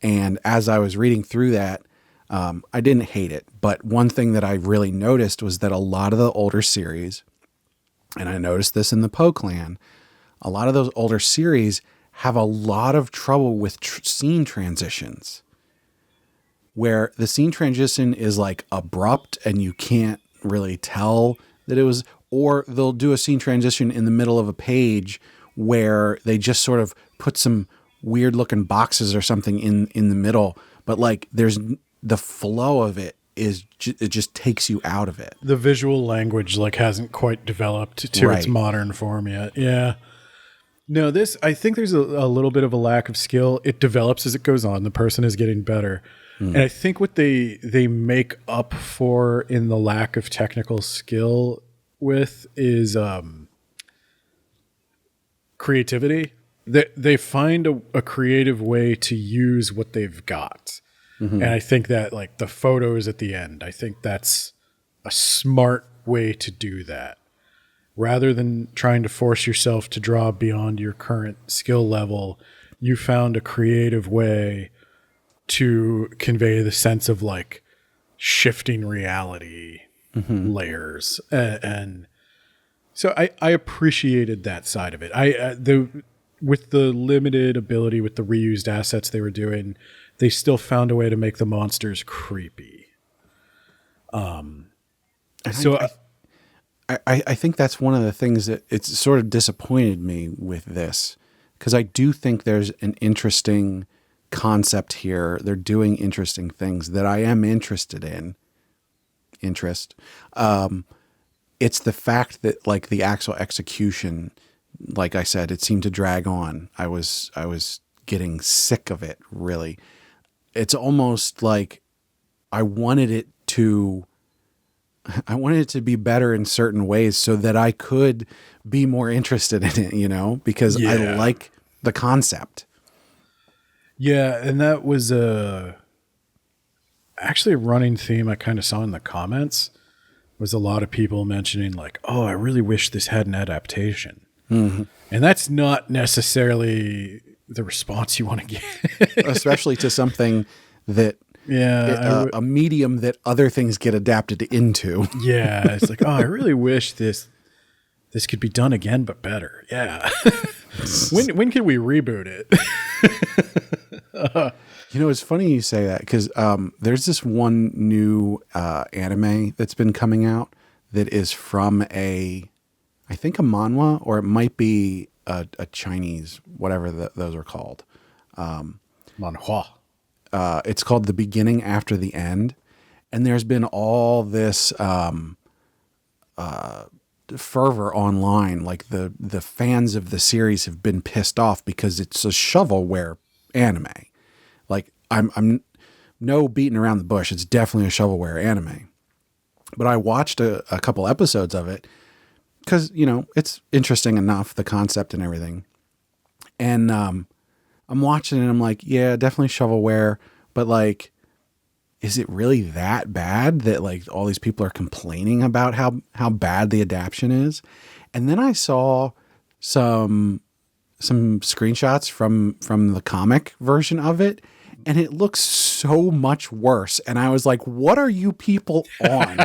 And as I was reading through that, I didn't hate it. But one thing that I really noticed was that a lot of the older series, and I noticed this in the Poe Clan, a lot of those older series have a lot of trouble with scene transitions, where the scene transition is like abrupt and you can't really tell that it was, or they'll do a scene transition in the middle of a page where they just sort of put some weird looking boxes or something in the middle, but like there's the flow of it is it just takes you out of it. The visual language like hasn't quite developed to its modern form yet. Yeah. No, I think there's a little bit of a lack of skill. It develops as it goes on. The person is getting better. And I think what they make up for in the lack of technical skill with is creativity. They find a creative way to use what they've got. And I think that like the photos at the end, I think that's a smart way to do that. Rather than trying to force yourself to draw beyond your current skill level, you found a creative way to convey the sense of like shifting reality layers. And so I appreciated that side of it. With the limited ability with the reused assets they were doing, they still found a way to make the monsters creepy. I think that's one of the things that it's sort of disappointed me with this, because I do think there's an interesting concept here. They're doing interesting things that I am interested in. It's the fact that like the actual execution, like I said, it seemed to drag on. I was getting sick of it, really. It's almost like I wanted it to be better in certain ways so that I could be more interested in it, because I like the concept. Yeah. And that was actually a running theme I kind of saw in the comments, was a lot of people mentioning like, oh, I really wish this had an adaptation. And that's not necessarily the response you want to get. Especially to something that, a medium that other things get adapted into. Yeah. It's like, oh, I really wish this could be done again, but better. Yeah. When can we reboot it? It's funny you say that, because there's this one new anime that's been coming out that is from I think a manhwa, or it might be a Chinese, whatever those are called. Manhwa. It's called The Beginning After the End. And there's been all this fervor online. Like the fans of the series have been pissed off because it's a shovelware anime. Like I'm no beating around the bush. It's definitely a shovelware anime. But I watched a couple episodes of it because, it's interesting enough, the concept and everything. And I'm watching it and I'm like, yeah, definitely shovelware. But like, is it really that bad that like all these people are complaining about how bad the adaptation is? And then I saw some screenshots from the comic version of it, and it looks so much worse. And I was like, what are you people on?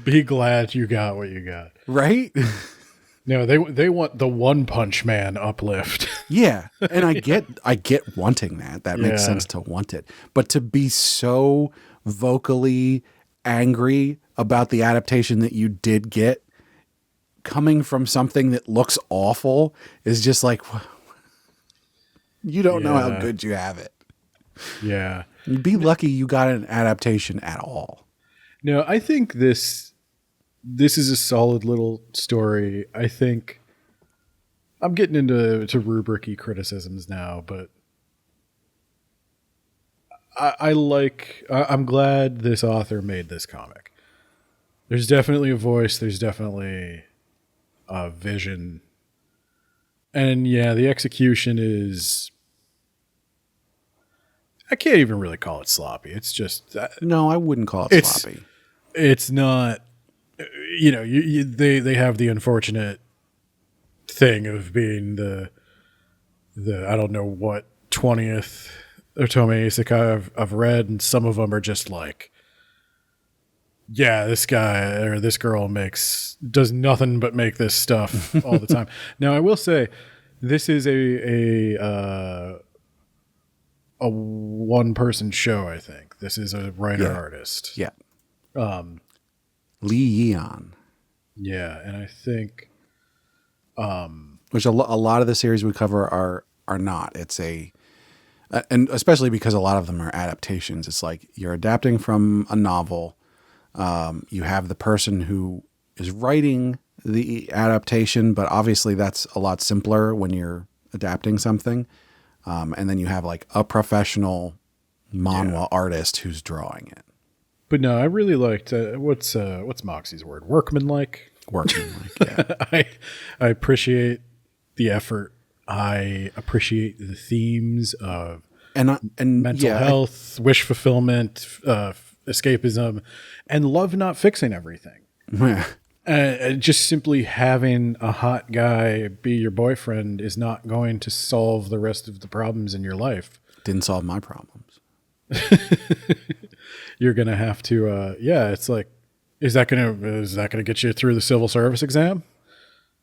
Be glad you got what you got. Right? No, they want the One Punch Man uplift. Yeah. And I get wanting that. That makes sense to want it. But to be so vocally angry about the adaptation that you did get coming from something that looks awful is just like, you don't know how good you have it. Yeah. Be lucky you got an adaptation at all. No, I think this is a solid little story. I think I'm getting into rubric-y criticisms now, but I'm glad this author made this comic. There's definitely a voice. There's definitely a vision. And yeah, the execution is, I can't even really call it sloppy. It's just, No, I wouldn't call it sloppy. It's not, they have the unfortunate thing of being the I don't know what 20th Otome Isekai I've read, and some of them are just like, yeah, this guy or this girl does nothing but make this stuff all the time. Now, I will say, this is a one-person show, I think. This is a writer-artist. Yeah. Lee Yeon. Yeah, and I think... which a lot of the series we cover are not. It's and especially because a lot of them are adaptations. It's like you're adapting from a novel. You have the person who is writing the adaptation, but obviously that's a lot simpler when you're adapting something. And then you have like a professional manhwa artist who's drawing it. But no, I really liked what's Moxie's word? Workmanlike. Yeah. I appreciate the effort. I appreciate the themes of and mental health, wish fulfillment, escapism, and love not fixing everything. Just simply having a hot guy be your boyfriend is not going to solve the rest of the problems in your life. Didn't solve my problems. You're gonna have to. It's like, is that gonna get you through the civil service exam?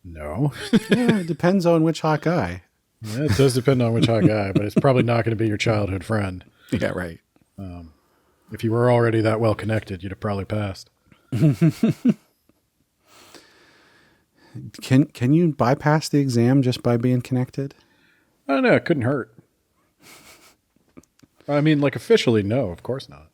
No. Yeah, it depends on which hot guy. Yeah, it does depend on which hot guy, but it's probably not going to be your childhood friend. Yeah, right. If you were already that well connected, you'd have probably passed. Can you bypass the exam just by being connected? I don't know. It couldn't hurt. I mean, like officially, no, of course not.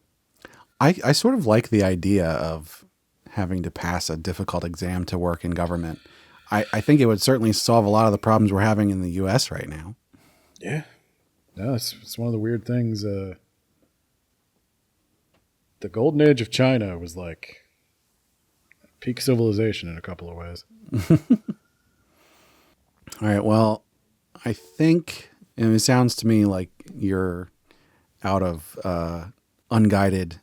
I sort of like the idea of having to pass a difficult exam to work in government. I think it would certainly solve a lot of the problems we're having in the U.S. right now. Yeah. No, it's one of the weird things. The golden age of China was like peak civilization in a couple of ways. All right. Well, I think, and it sounds to me like you're out of unguided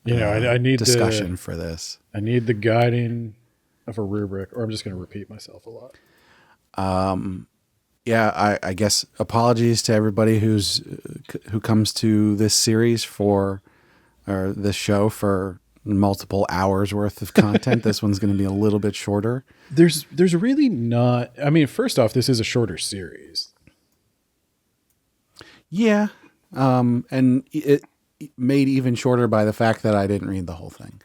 I need discussion for this. I need the guiding of a rubric, or I'm just going to repeat myself a lot. Yeah, I guess apologies to everybody who comes to this series or this show for multiple hours worth of content. This one's going to be a little bit shorter. There's really not. I mean, first off, this is a shorter series. Yeah, and it made even shorter by the fact that I didn't read the whole thing.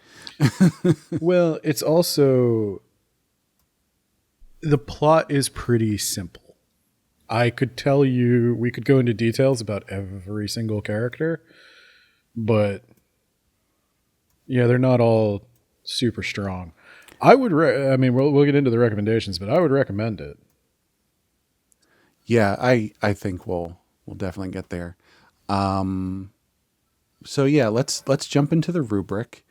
Well, it's also, the plot is pretty simple. I could tell you, we could go into details about every single character, but yeah, they're not all super strong. I would, we'll get into the recommendations, but I would recommend it. Yeah, I think we'll We'll definitely get there. So yeah, let's jump into the rubric.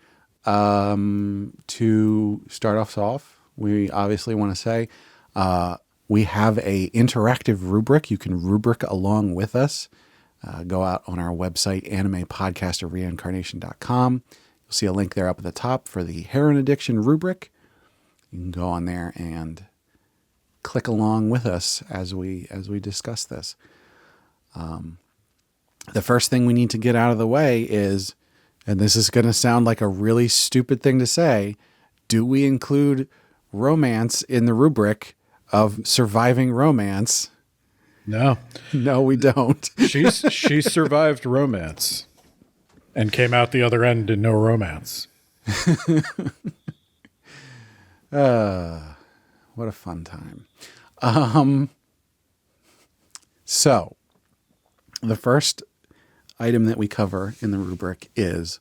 To start us off, we obviously want to say we have a interactive rubric. You can rubric along with us. Go out on our website, animepodcasterreincarnation.com. You'll see a link there up at the top for the Heroine Addiction rubric. You can go on there and click along with us as we discuss this. The first thing we need to get out of the way is, and this is going to sound like a really stupid thing to say, do we include romance in the rubric of surviving romance? No. No, we don't. She survived romance and came out the other end in no romance. What a fun time. So the first item that we cover in the rubric is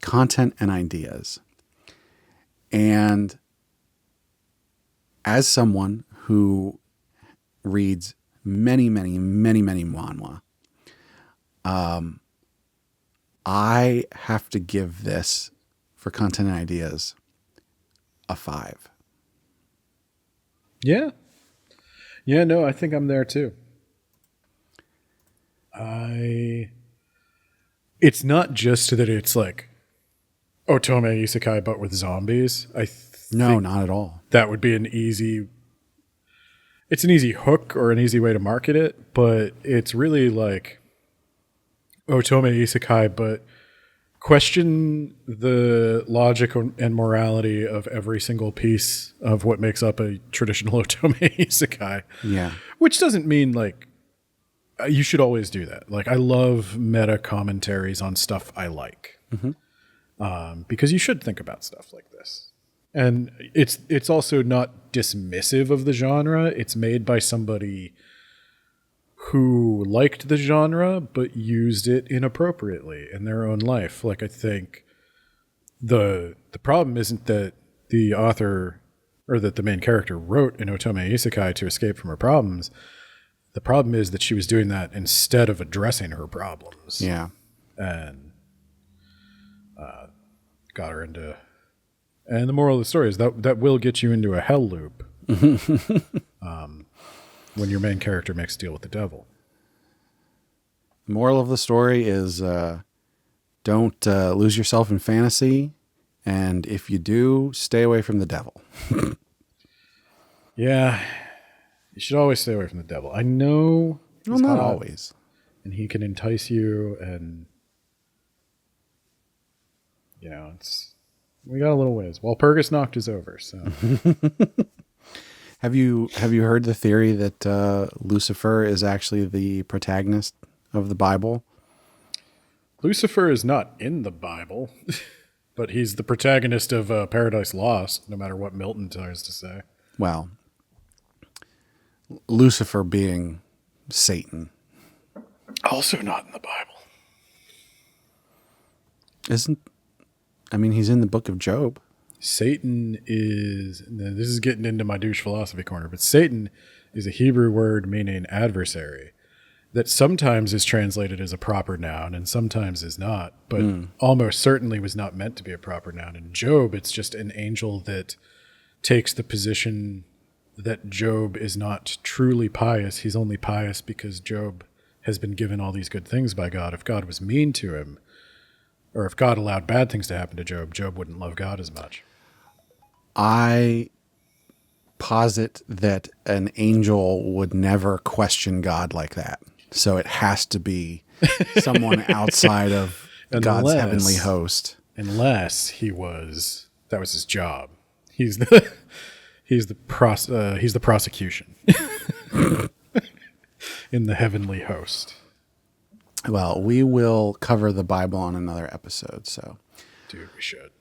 content and ideas. And as someone who reads many manhwa, I have to give this, for content and ideas, a 5. Yeah. Yeah, no, I think I'm there too. It's not just that it's like Otome Isekai but with zombies. No, not at all. That would be an easy hook or an easy way to market it, but it's really like Otome Isekai, but question the logic and morality of every single piece of what makes up a traditional Otome Isekai. Yeah. Which doesn't mean like you should always do that. Like I love meta commentaries on stuff I like, because you should think about stuff like this. And it's also not dismissive of the genre. It's made by somebody who liked the genre but used it inappropriately in their own life. Like I think the problem isn't that the author or that the main character wrote an Otome Isekai to escape from her problems. The problem is that she was doing that instead of addressing her problems. Yeah. And got her into... And the moral of the story is that will get you into a hell loop when your main character makes a deal with the devil. The moral of the story is don't lose yourself in fantasy. And if you do, stay away from the devil. Yeah. You should always stay away from the devil. I know. Well, not always. And he can entice you, and we got a little ways. Walpurgis Nacht is over, so. Have you heard the theory that Lucifer is actually the protagonist of the Bible? Lucifer is not in the Bible, but he's the protagonist of Paradise Lost, no matter what Milton tries to say. Well, Lucifer being Satan. Also not in the Bible. He's in the book of Job. Satan is, this is getting into my douche philosophy corner, but Satan is a Hebrew word meaning adversary that sometimes is translated as a proper noun and sometimes is not, but almost certainly was not meant to be a proper noun. In Job, it's just an angel that takes the position that Job is not truly pious. He's only pious because Job has been given all these good things by God. If God was mean to him, or if God allowed bad things to happen to Job, Job wouldn't love God as much. I posit that an angel would never question God like that. So it has to be someone outside of God's heavenly host. Unless that was his job. He's the prosecution in the heavenly host. Well, we will cover the Bible on another episode. So, dude, we should.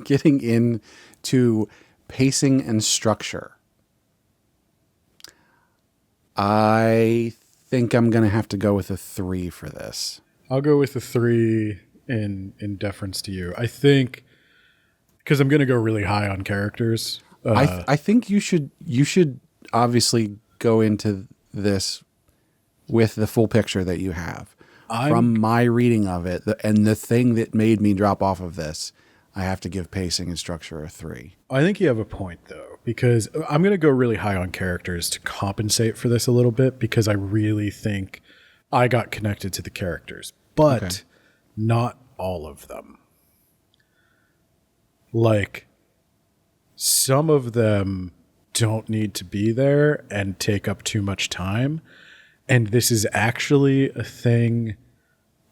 Getting into pacing and structure, I think I'm going to have to go with a 3 for this. I'll go with a 3 in deference to you. I think because I'm going to go really high on characters. I think you should obviously go into this with the full picture that you have. From my reading of it, and the thing that made me drop off of this, I have to give pacing and structure a 3. I think you have a point, though, because I'm going to go really high on characters to compensate for this a little bit, because I really think I got connected to the characters, but not all of them. Like, some of them don't need to be there and take up too much time. And this is actually a thing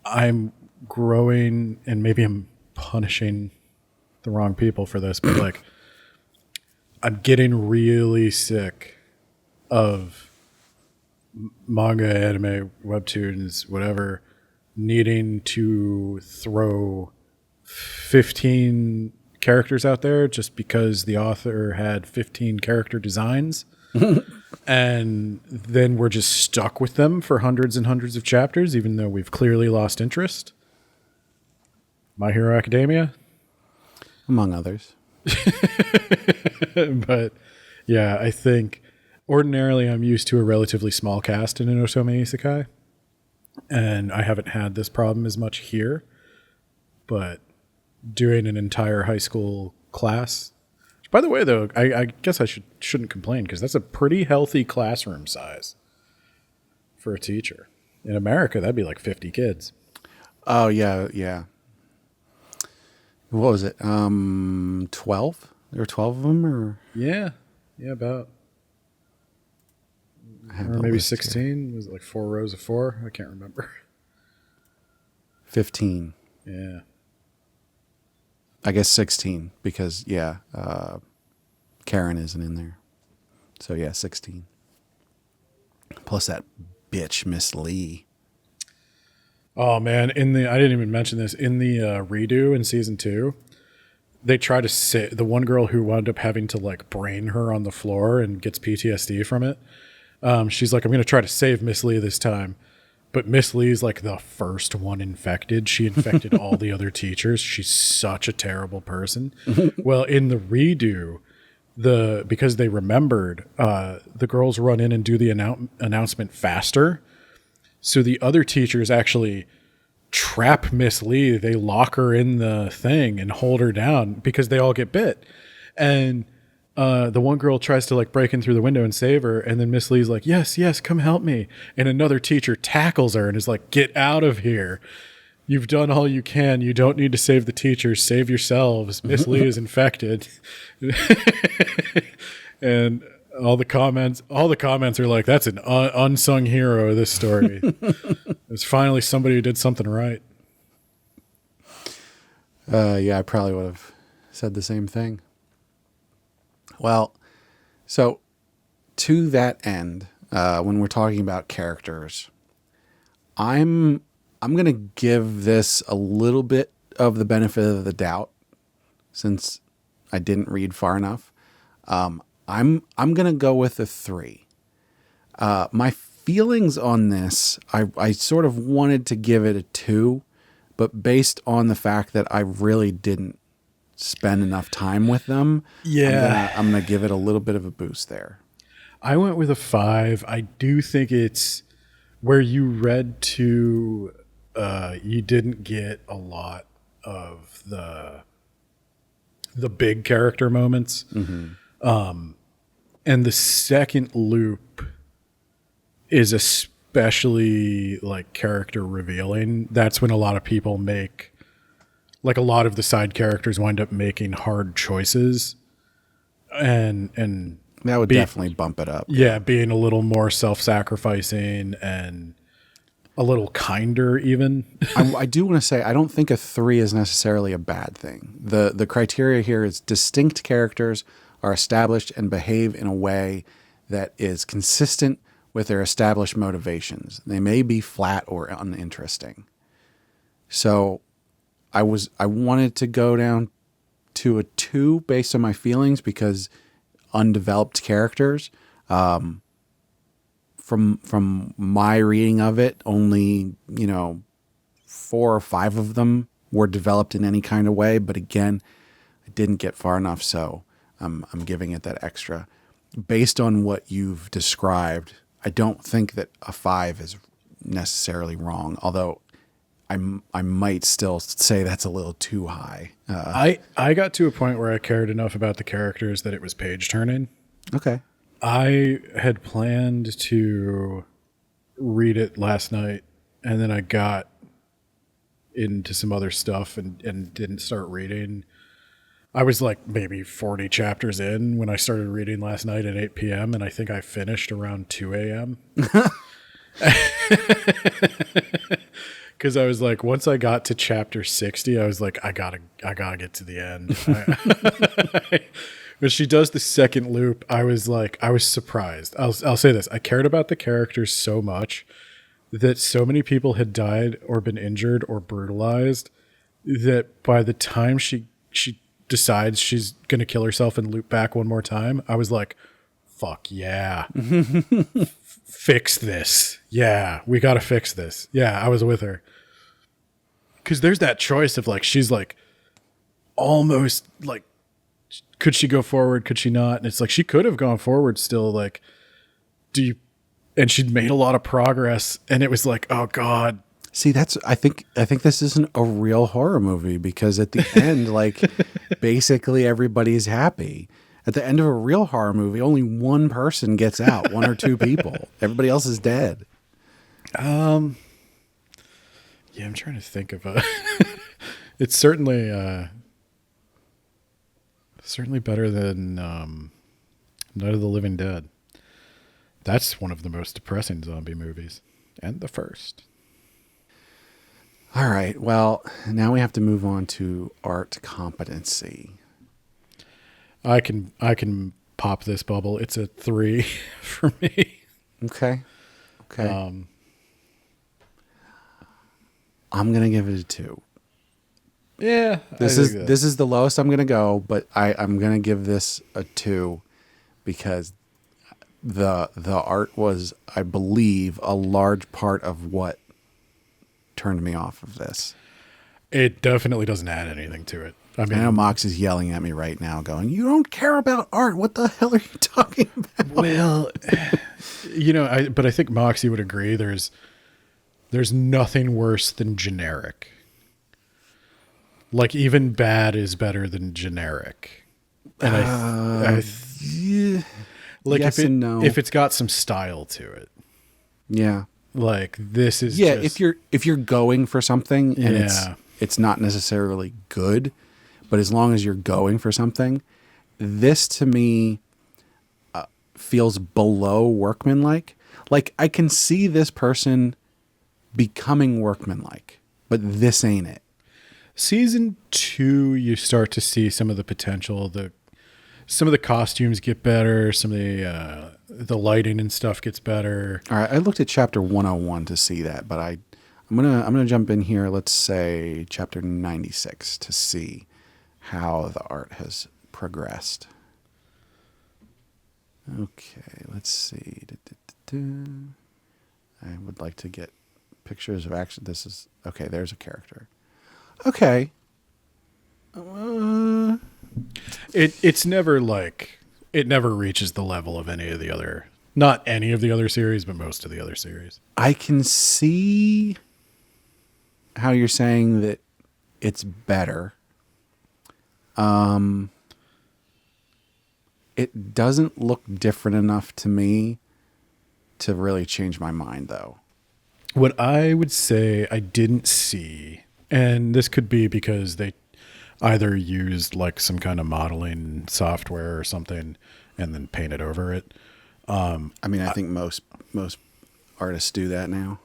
I'm growing, and maybe I'm punishing the wrong people for this, but like, I'm getting really sick of manga, anime, webtoons, whatever, needing to throw 15 characters out there just because the author had 15 character designs. And then we're just stuck with them for hundreds and hundreds of chapters, even though we've clearly lost interest. My Hero Academia, among others. But yeah, I think ordinarily I'm used to a relatively small cast in an Otome Isekai, and I haven't had this problem as much here. But doing an entire high school class, which, by the way, though, I guess I shouldn't complain, because that's a pretty healthy classroom size for a teacher. In America, that'd be like 50 kids. Oh, yeah, yeah. What was it? 12? There were 12 of them, or? Yeah, about. Or maybe 16. Was it like 4 rows of 4? I can't remember. 15. Yeah. I guess 16, because, Karen isn't in there. So, yeah, 16. Plus that bitch, Miss Lee. Oh, man. I didn't even mention this. In the redo in season 2, they try to say the one girl who wound up having to like brain her on the floor and gets PTSD from it. She's like, I'm going to try to save Miss Lee this time. But Miss Lee's like the first one infected. She infected all the other teachers. She's such a terrible person. Well, in the redo, because they remembered, the girls run in and do the announcement faster. So the other teachers actually trap Miss Lee. They lock her in the thing and hold her down because they all get bit. And the one girl tries to like break in through the window and save her, and then Miss Lee's like, yes, come help me. And another teacher tackles her and is like, get out of here. You've done all you can. You don't need to save the teachers. Save yourselves. Miss Lee is infected. And all the comments are like, that's an unsung hero of this story. There's finally somebody who did something right. Yeah, I probably would have said the same thing. Well, so to that end, when we're talking about characters, I'm going to give this a little bit of the benefit of the doubt, since I didn't read far enough. I'm going to go with a 3. My feelings on this, I sort of wanted to give it a 2, but based on the fact that I really didn't spend enough time with them, I'm gonna give it a little bit of a boost there. I went with a 5. I do think it's where you read to, you didn't get a lot of the big character moments. And the second loop is especially like character revealing. That's when a lot of people make, like, a lot of the side characters wind up making hard choices, and that would definitely bump it up. Yeah, being a little more self-sacrificing and a little kinder even. I do want to say, I don't think a 3 is necessarily a bad thing. The criteria here is distinct characters are established and behave in a way that is consistent with their established motivations. They may be flat or uninteresting. So I wanted to go down to a 2 based on my feelings, because undeveloped characters, from my reading of it, only 4 or 5 of them were developed in any kind of way. But again, I didn't get far enough, so I'm giving it that extra. Based on what you've described, I don't think that a 5 is necessarily wrong, although I might still say that's a little too high. I got to a point where I cared enough about the characters that it was page turning. Okay. I had planned to read it last night, and then I got into some other stuff and didn't start reading. I was like maybe 40 chapters in when I started reading last night at 8 p.m., and I think I finished around 2 a.m. Because I was like, once I got to chapter 60, I was like, I gotta get to the end. When she does the second loop, I was surprised. I'll say this: I cared about the characters so much that so many people had died or been injured or brutalized that by the time she decides she's gonna kill herself and loop back one more time, I was like, fuck yeah. Fix this. Yeah, we gotta fix this. Yeah, I was with her. Because there's that choice of like, she's like almost like, could she go forward? Could she not? And it's like, she could have gone forward still. Like, and she'd made a lot of progress. And it was like, oh God. See, I think this isn't a real horror movie, because at the end, like, basically everybody's happy. At the end of a real horror movie, only one person gets out, one or two people. Everybody else is dead. Yeah, I'm trying to think of a. It's certainly better than Night of the Living Dead. That's one of the most depressing zombie movies, and the first. All right. Well, now we have to move on to art competency. I can pop this bubble. It's a 3 for me. Okay. I'm gonna give it a 2. Yeah. This is the lowest I'm gonna go, but I'm gonna give this a 2 because the art was, I believe, a large part of what turned me off of this. It definitely doesn't add anything to it. I mean, I know Mox is yelling at me right now going, you don't care about art. What the hell are you talking about? Well, but I think Moxie would agree. There's nothing worse than generic. Like, even bad is better than generic. And yeah. like, yes and no. If it's got some style to it. Yeah. Like, this is just, if you're going for something and yeah. it's not necessarily good, but as long as you're going for something, this to me feels below workmanlike. Like, I can see this person becoming workmanlike, but this ain't it. Season 2, you start to see some of the potential. Some of the costumes get better. Some of the lighting and stuff gets better. All right, I looked at chapter 101 to see that, but I'm gonna jump in here. Let's say chapter 96 to see how the art has progressed. Okay, let's see. I would like to get pictures of action. This is okay. There's a character. Okay. It's never like, it never reaches the level of any of the other, not any of the other series, but most of the other series. I can see how you're saying that it's better. It doesn't look different enough to me to really change my mind, though. What I would say I didn't see, and this could be because they either used like some kind of modeling software or something and then painted over it. I mean, I think most artists do that now.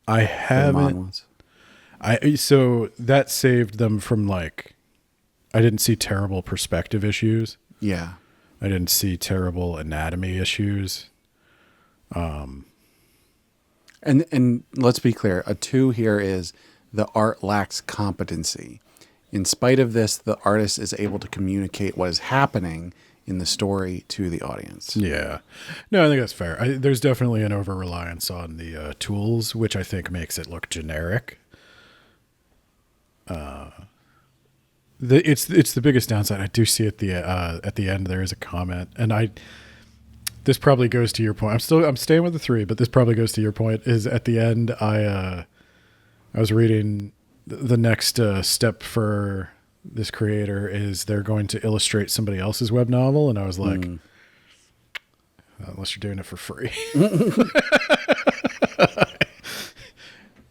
I haven't. So that saved them from, like, I didn't see terrible perspective issues. Yeah. I didn't see terrible anatomy issues. And let's be clear, a 2 here is the art lacks competency. In spite of this, the artist is able to communicate what is happening in the story to the audience. Yeah. No, I think that's fair. There's definitely an over-reliance on the tools, which I think makes it look generic. It's the biggest downside. I do see at the end there is a comment, and this probably goes to your point. I'm staying with the 3, but this probably goes to your point. Is at the end, I was reading the next step for this creator is they're going to illustrate somebody else's web novel, and I was like, unless you're doing it for free.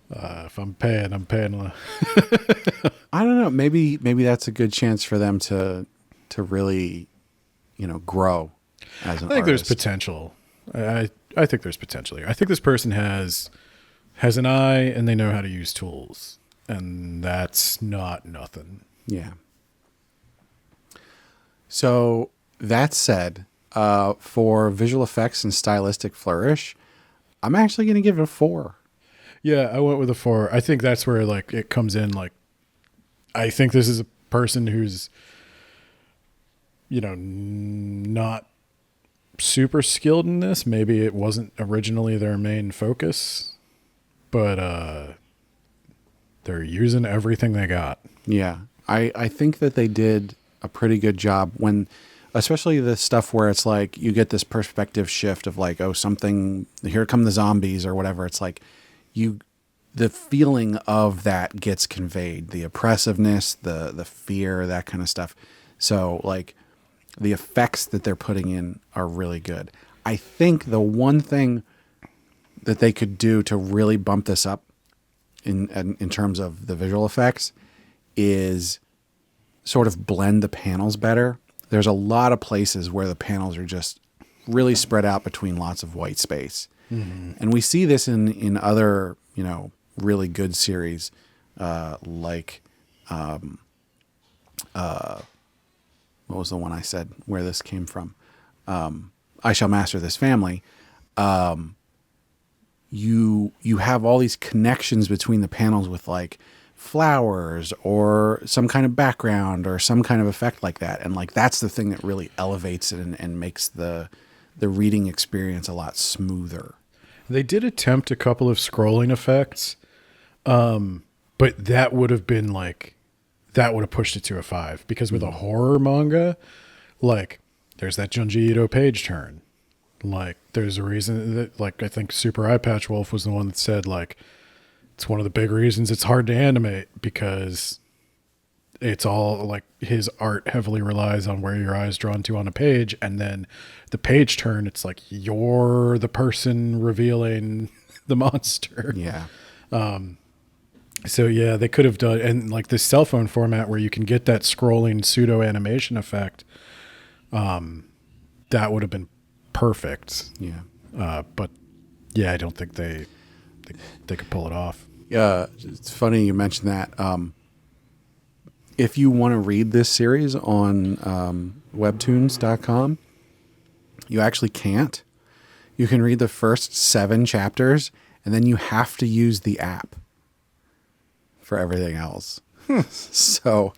If I'm paying, I'm paying. I don't know. Maybe that's a good chance for them to really, grow as an I think there's artist. potential. I think there's potential here. I think this person has an eye and they know how to use tools, and that's not nothing. Yeah. So that said, for visual effects and stylistic flourish, I'm actually going to give it a 4. Yeah, I went with a 4. I think that's where like it comes in. Like, I think this is a person who's, not super skilled in this. Maybe it wasn't originally their main focus, but they're using everything they got. Yeah. I think that they did a pretty good job when, especially the stuff where it's like you get this perspective shift of like, oh, something, here come the zombies or whatever. It's like the feeling of that gets conveyed, the oppressiveness, the fear, that kind of stuff. So like the effects that they're putting in are really good. I think the one thing that they could do to really bump this up in terms of the visual effects is sort of blend the panels better. There's a lot of places where the panels are just really spread out between lots of white space. Mm-hmm. And we see this in other, really good series, like, what was the one I said where this came from? I Shall Master This Family. You have all these connections between the panels with like flowers or some kind of background or some kind of effect like that. And like, that's the thing that really elevates it and makes the reading experience a lot smoother. They did attempt a couple of scrolling effects, but that would have pushed it to a 5, because with a horror manga, like there's that Junji Ito page turn. Like there's a reason that, like, I think Super Eye Patch Wolf was the one that said like, it's one of the big reasons it's hard to animate, because it's all like his art heavily relies on where your eye is drawn to on a page. And then the page turn, it's like you're the person revealing the monster. Yeah. So yeah, they could have done, and like this cell phone format where you can get that scrolling pseudo animation effect, that would have been perfect. Yeah. But yeah, I don't think they could pull it off. Yeah. It's funny you mentioned that. If you want to read this series on webtoons.com, you actually can't. You can read the first 7 chapters, and then you have to use the app for everything else. So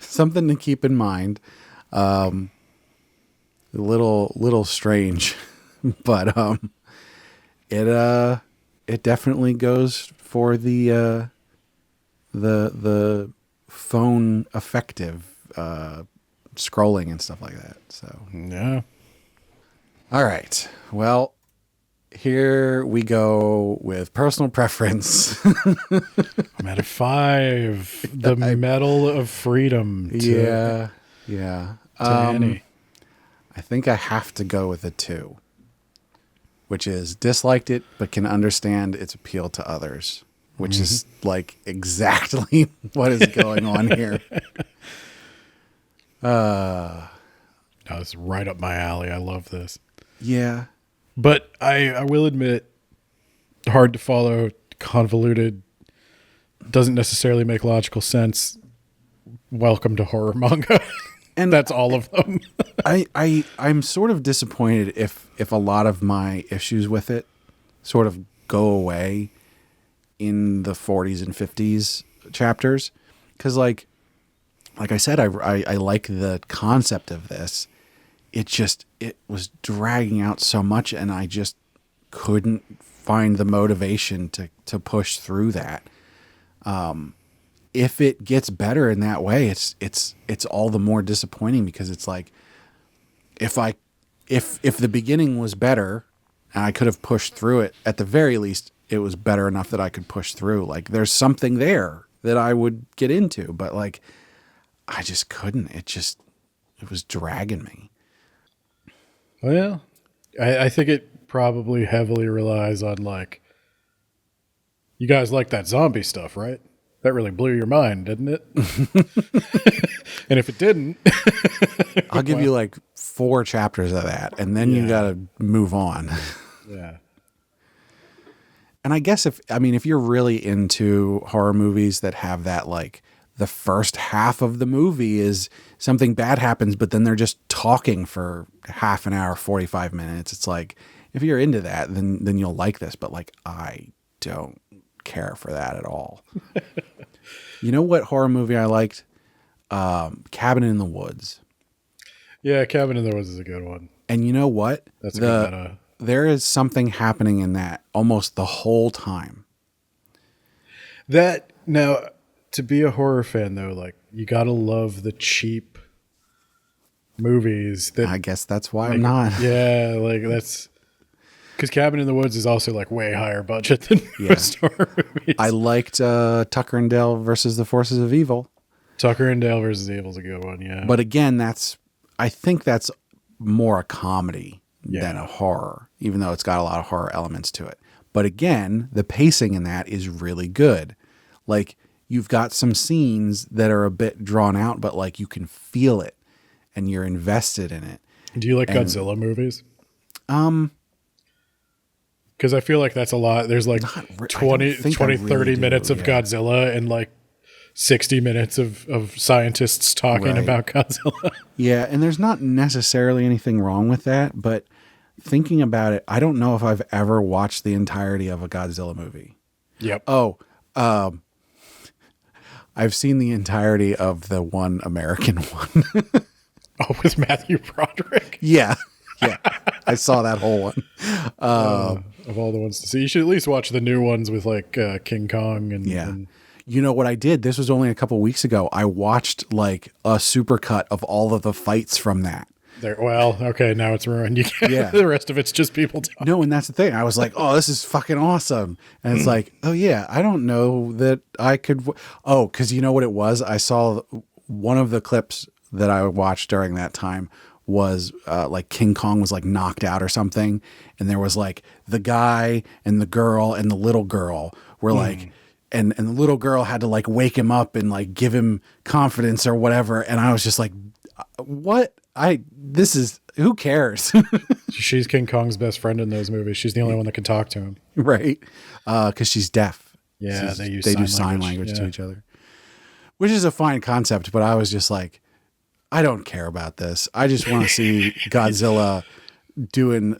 something to keep in mind. A little strange, but it definitely goes for the phone effective scrolling and stuff like that. So yeah. All right. Well, here we go with personal preference. I'm at a 5. The Medal of Freedom. Yeah. To Annie. I think I have to go with a 2, which is disliked it, but can understand its appeal to others, which is like exactly what is going on here. Oh, it's right up my alley. I love this. Yeah. But I will admit, hard to follow, convoluted, doesn't necessarily make logical sense. Welcome to horror manga. And that's all of them. I'm sort of disappointed if a lot of my issues with it sort of go away in the 40s and 50s chapters. Because like I said, I like the concept of this. It was dragging out so much, and I just couldn't find the motivation to push through that. If it gets better in that way, it's all the more disappointing, because it's like if if the beginning was better and I could have pushed through it, at the very least, it was better enough that I could push through. Like, there's something there that I would get into, but like, I just couldn't. It was dragging me. Well, I think it probably heavily relies on like, you guys like that zombie stuff, right? That really blew your mind, didn't it? And if it didn't, I'll give you like 4 chapters of that, and then you got to move on. Yeah. And I guess if you're really into horror movies that have that, like, the first half of the movie is something bad happens, but then they're just talking for half an hour, 45 minutes. It's like, if you're into that, then you'll like this. But like, I don't care for that at all. You know what horror movie I liked? Cabin in the Woods. Yeah, Cabin in the Woods is a good one. And you know what? That's a good meta. There is something happening in that almost the whole time. That, now, to be a horror fan, though, like, you gotta love the cheap movies. That, I guess that's why like, I'm not. Yeah, like, that's... Because Cabin in the Woods is also, like, way higher budget than most horror movies. I liked Tucker and Dale versus the Forces of Evil. Tucker and Dale versus Evil is a good one, yeah. But again, I think that's more a comedy than a horror, even though it's got a lot of horror elements to it. But again, the pacing in that is really good. Like, you've got some scenes that are a bit drawn out, but like, you can feel it and you're invested in it. Do you like Godzilla movies? Because I feel like that's a lot. There's like 20, 30 minutes of Godzilla and like 60 minutes of scientists talking about Godzilla. Yeah, and there's not necessarily anything wrong with that, but thinking about it, I don't know if I've ever watched the entirety of a Godzilla movie. Yep. I've seen the entirety of the one American one. Oh, with Matthew Broderick? Yeah. I saw that whole one. Of all the ones to see. You should at least watch the new ones with like King Kong and... Yeah. And, you know what I did? This was only a couple weeks ago. I watched like a supercut of all of the fights from that. Well, okay, now it's ruined. You can't, the rest of it's just people talking. No, and that's the thing. I was like, oh, this is fucking awesome. And it's like, oh yeah, I don't know that I could. Because you know what it was? I saw one of the clips that I watched during that time was like King Kong was like knocked out or something. And there was like the guy and the girl and the little girl were like, and the little girl had to like wake him up and like give him confidence or whatever. And I was just like, what? Who cares? She's King Kong's best friend in those movies. She's the only one that can talk to him. Right. Because she's deaf. Yeah, they do sign language to each other. Which is a fine concept, but I was just like, I don't care about this. I just want to see Godzilla doing,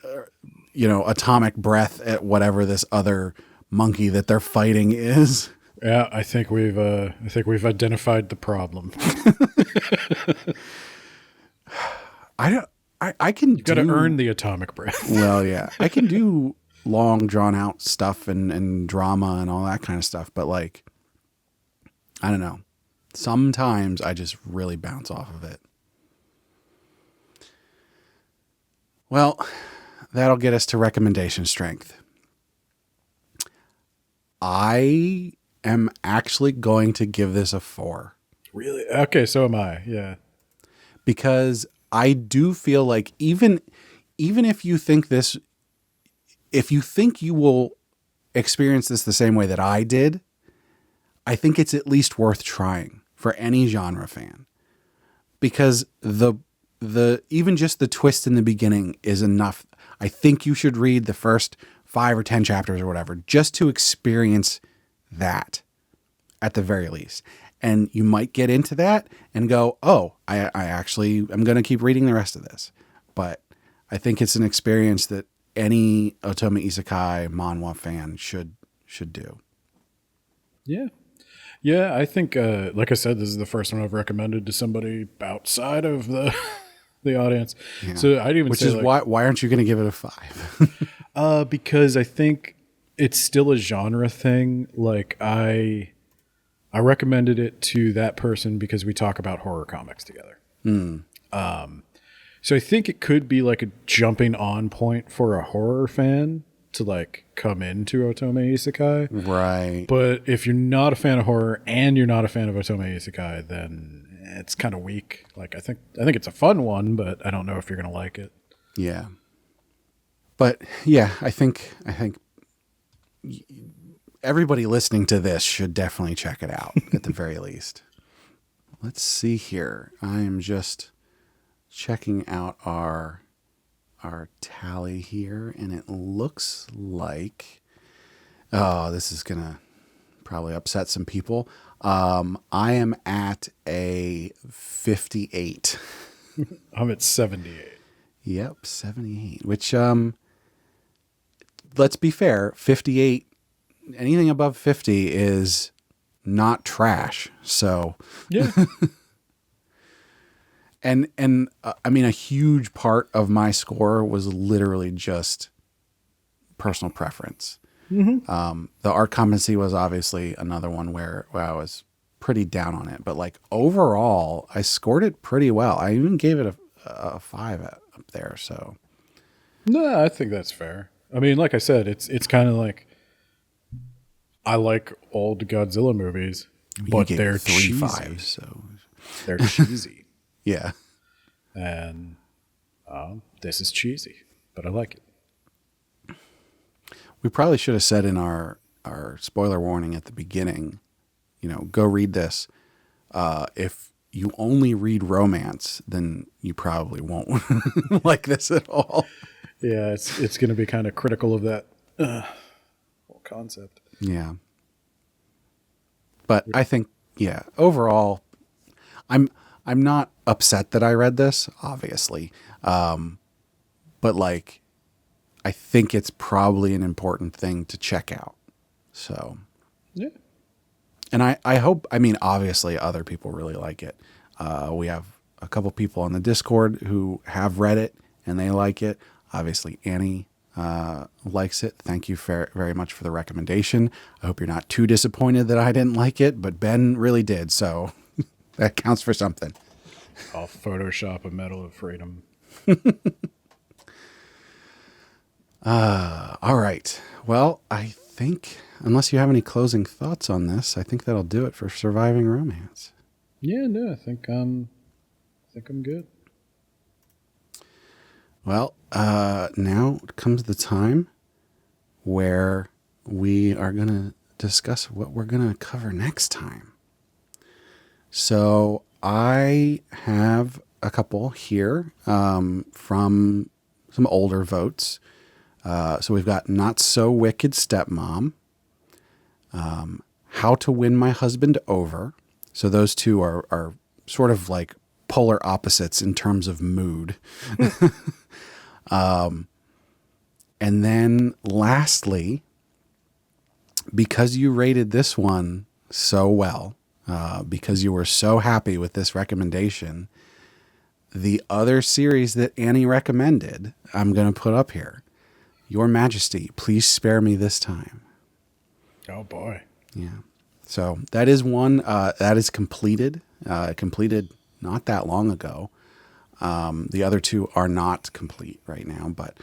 atomic breath at whatever this other monkey that they're fighting is. Yeah, I think we've identified the problem. I can. You got to earn the atomic breath. Well, yeah, I can do long, drawn out stuff and drama and all that kind of stuff, but like, I don't know. Sometimes I just really bounce off of it. Well, that'll get us to recommendation strength. I am actually going to give this a 4. Really? Okay, so am I. Yeah. Because I do feel like even if you think you will experience this the same way that I did, I think it's at least worth trying for any genre fan. Because the even just the twist in the beginning is enough. I think you should read the first 5 or 10 chapters or whatever, just to experience that at the very least. And you might get into that and go, oh, I actually am going to keep reading the rest of this. But I think it's an experience that any Otome Isekai manhwa fan should do. Yeah. Yeah, I think, like I said, this is the first one I've recommended to somebody outside of the audience. Yeah. So I'd even say, why aren't you going to give it a 5? Because I think it's still a genre thing. Like I recommended it to that person because we talk about horror comics together. So I think it could be like a jumping on point for a horror fan to like come into Otome Isekai. Right. But if you're not a fan of horror and you're not a fan of Otome Isekai, then it's kind of weak. Like I think it's a fun one, but I don't know if you're gonna like it. Yeah. But yeah, I think everybody listening to this should definitely check it out at the very least. Let's see here. I am just checking out our tally here, and it looks like, oh, this is gonna probably upset some people. I am at a 58. I'm at 78. Yep, 78. Which, let's be fair, 58. Anything above 50 is not trash. So yeah. And I mean, a huge part of my score was literally just personal preference. Mm-hmm. The art competency was obviously another one where I was pretty down on it, but like overall, I scored it pretty well. I even gave it a 5 up there. So No, I think that's fair. I mean, like I said, it's kind of like I like old Godzilla movies, but they're 3 cheesy. 5, so They're cheesy. yeah. And this is cheesy, but I like it. We probably should have said in our spoiler warning at the beginning, go read this. If you only read romance, then you probably won't like this at all. Yeah, it's going to be kind of critical of that whole concept. Yeah. But I think, yeah, overall, I'm not upset that I read this, obviously. But like, I think it's probably an important thing to check out. So, yeah. And I hope, I mean, obviously other people really like it. We have a couple people on the Discord who have read it and they like it. Obviously Annie likes it. Thank you very much for the recommendation. I hope you're not too disappointed that I didn't like it, but Ben really did. So that counts for something. I'll Photoshop a Medal of Freedom. All right. Well, I think, unless you have any closing thoughts on this, I think that'll do it for Surviving Romance. Yeah, no, I think I'm good. Well, now comes the time where we are going to discuss what we're going to cover next time. So I have a couple here from some older votes. So we've got Not So Wicked Stepmom, How to Win My Husband Over. So those two are sort of like polar opposites in terms of mood. And then lastly, because you rated this one so well, because you were so happy with this recommendation, the other series that Annie recommended, I'm going to put up here. Your Majesty, Please Spare Me This Time. Oh, boy. Yeah. So that is one that is completed. Completed not that long ago. The other two are not complete right now, but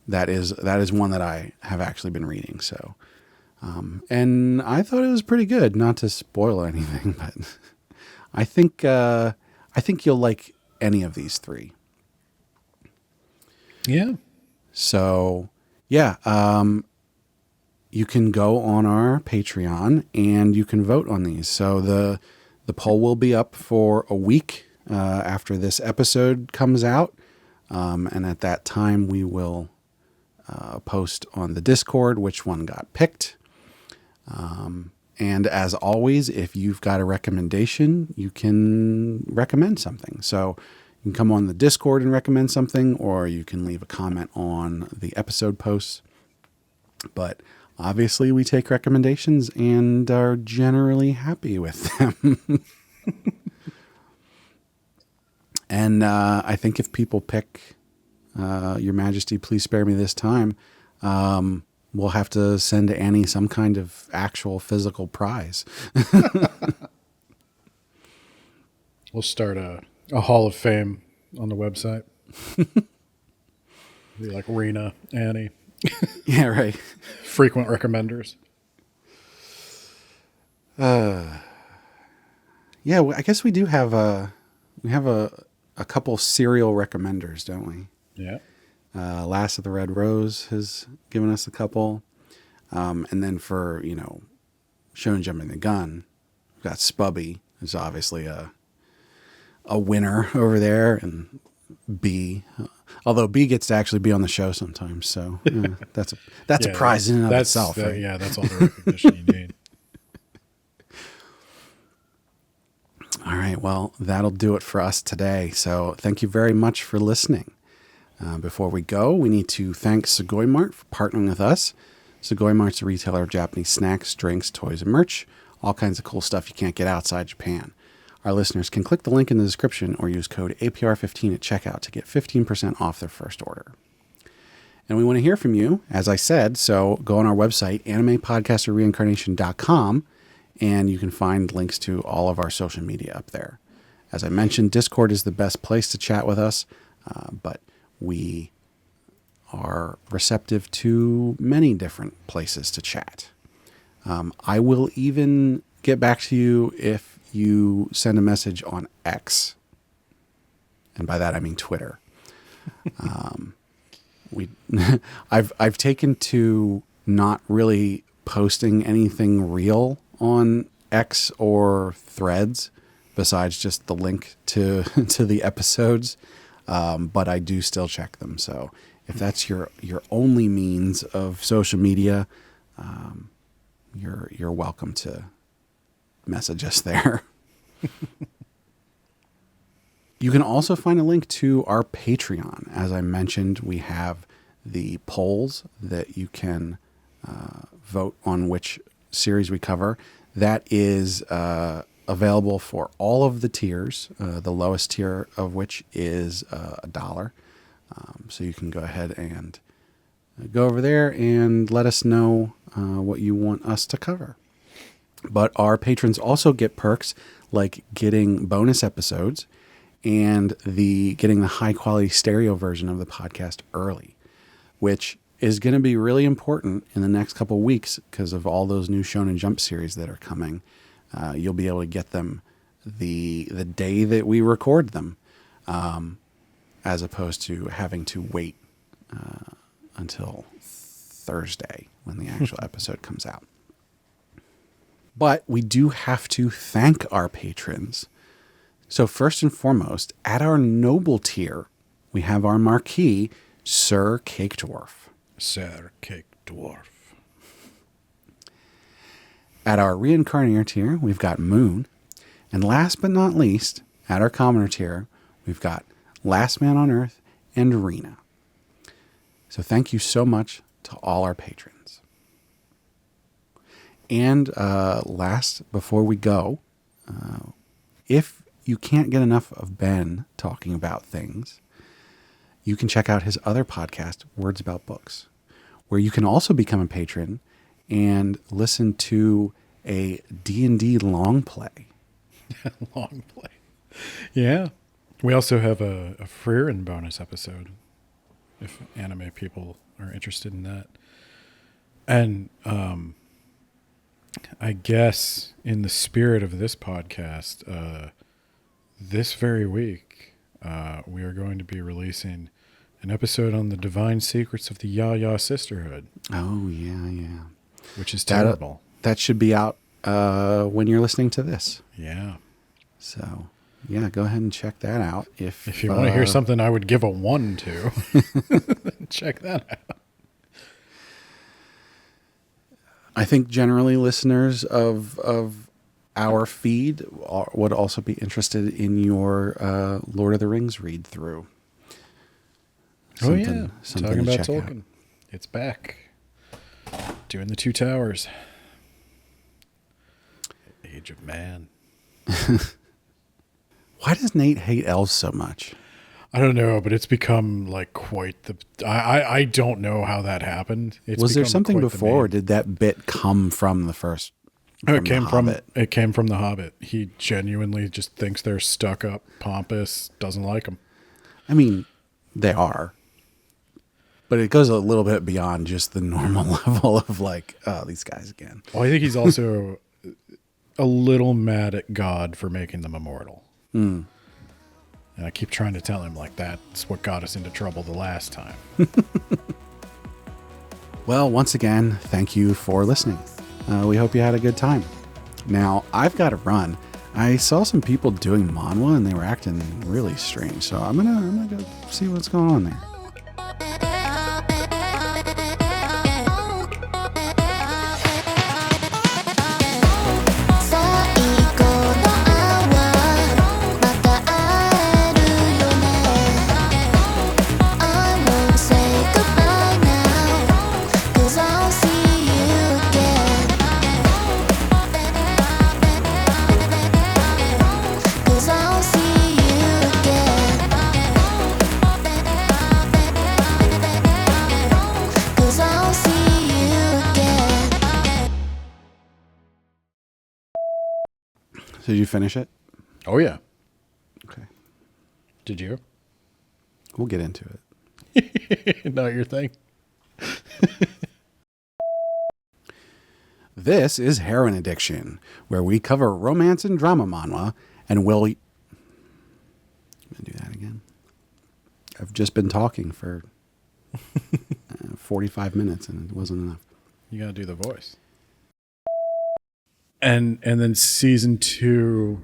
that is one that I have actually been reading. So, and I thought it was pretty good. Not to spoil anything, but I think you'll like any of these three. Yeah. So, yeah, you can go on our Patreon and you can vote on these. So the poll will be up for a week after this episode comes out. And at that time, we will post on the Discord which one got picked. And as always, if you've got a recommendation, you can recommend something. So you can come on the Discord and recommend something, or you can leave a comment on the episode posts. But obviously, we take recommendations and are generally happy with them. And I think if people pick Your Majesty, Please Spare Me This Time, we'll have to send Annie some kind of actual physical prize. We'll start a A hall of fame on the website. Be like Rena, Annie. Yeah, right. Frequent recommenders. Yeah, I guess we do have a couple serial recommenders, don't we? Yeah. Last of the Red Rose has given us a couple. And then for, Shonen Jumping the Gun, we've got Spubby, who's obviously a winner over there, and B, although B gets to actually be on the show sometimes, so that's a prize in and of itself, right? Yeah, that's all the recognition you need. All right, well, that'll do it for us today. So thank you very much for listening. Before we go, we need to thank Sugoi Mart for partnering with us. Sugoi Mart's a retailer of Japanese snacks, drinks, toys, and merch. All kinds of cool stuff you can't get outside Japan. Our listeners can click the link in the description or use code APR15 at checkout to get 15% off their first order. And we want to hear from you, as I said, so go on our website, animepodcasterreincarnation.com, and you can find links to all of our social media up there. As I mentioned, Discord is the best place to chat with us, but we are receptive to many different places to chat. I will even get back to you if you send a message on X. And by that, I mean Twitter. I've taken to not really posting anything real on X or Threads besides just the link to the episodes. But I do still check them. So if that's your only means of social media, you're welcome to message us there. You can also find a link to our Patreon. As I mentioned, we have the polls that you can vote on which series we cover. That is available for all of the tiers, the lowest tier of which is $1. So you can go ahead and go over there and let us know what you want us to cover. But our patrons also get perks like getting bonus episodes and getting the high quality stereo version of the podcast early, which is going to be really important in the next couple of weeks because of all those new Shonen Jump series that are coming. You'll be able to get them the day that we record them, as opposed to having to wait until Thursday when the actual episode comes out. But we do have to thank our patrons. So first and foremost, at our noble tier, we have our marquee, Sir Cake Dwarf. Sir Cake Dwarf. At our reincarnator tier, we've got Moon. And last but not least, at our commoner tier, we've got Last Man on Earth and Rena. So thank you so much to all our patrons. And last, before we go, if you can't get enough of Ben talking about things, you can check out his other podcast, Words About Books, where you can also become a patron and listen to a D&D long play. Long play. Yeah. We also have a Frieren bonus episode, if anime people are interested in that. And I guess in the spirit of this podcast, this very week, we are going to be releasing an episode on the divine secrets of the Ya-Ya sisterhood. Oh, yeah. Which is terrible. That should be out when you're listening to this. Yeah. So, yeah, go ahead and check that out. If you want to hear something I would give a 1 to, check that out. I think generally listeners of our feed would also be interested in your Lord of the Rings read through. Something talking about Tolkien. It's back. Doing the Two Towers. Age of Man. Why does Nate hate elves so much? I don't know, but it's become like quite the... I don't know how that happened. Was there something before, or did that bit come from the first Oh, from The Hobbit. it came from The Hobbit. He genuinely just thinks they're stuck up, pompous, doesn't like them. I mean, they are. But it goes a little bit beyond just the normal level of like, oh, these guys again. Well, I think he's also a little mad at God for making them immortal. And I keep trying to tell him, like, that's what got us into trouble the last time. Well, once again, thank you for listening. We hope you had a good time. Now, I've got to run. I saw some people doing manhwa and they were acting really strange. So I'm gonna go see what's going on there. So did you finish it? Oh, yeah. Okay. Did you? We'll get into it. Not your thing. This is Heroine Addiction, where we cover romance and drama manhwa, and I'm going to do that again. I've just been talking for 45 minutes, and it wasn't enough. You got to do the voice. And then season 2.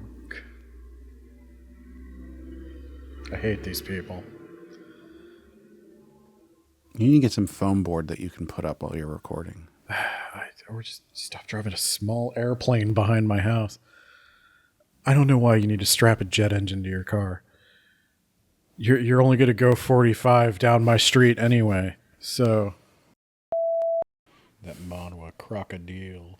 I hate these people. You need to get some foam board that you can put up while you're recording. Or just stop driving a small airplane behind my house. I don't know why you need to strap a jet engine to your car. You're only going to go 45 down my street anyway. So that manhwa crocodile.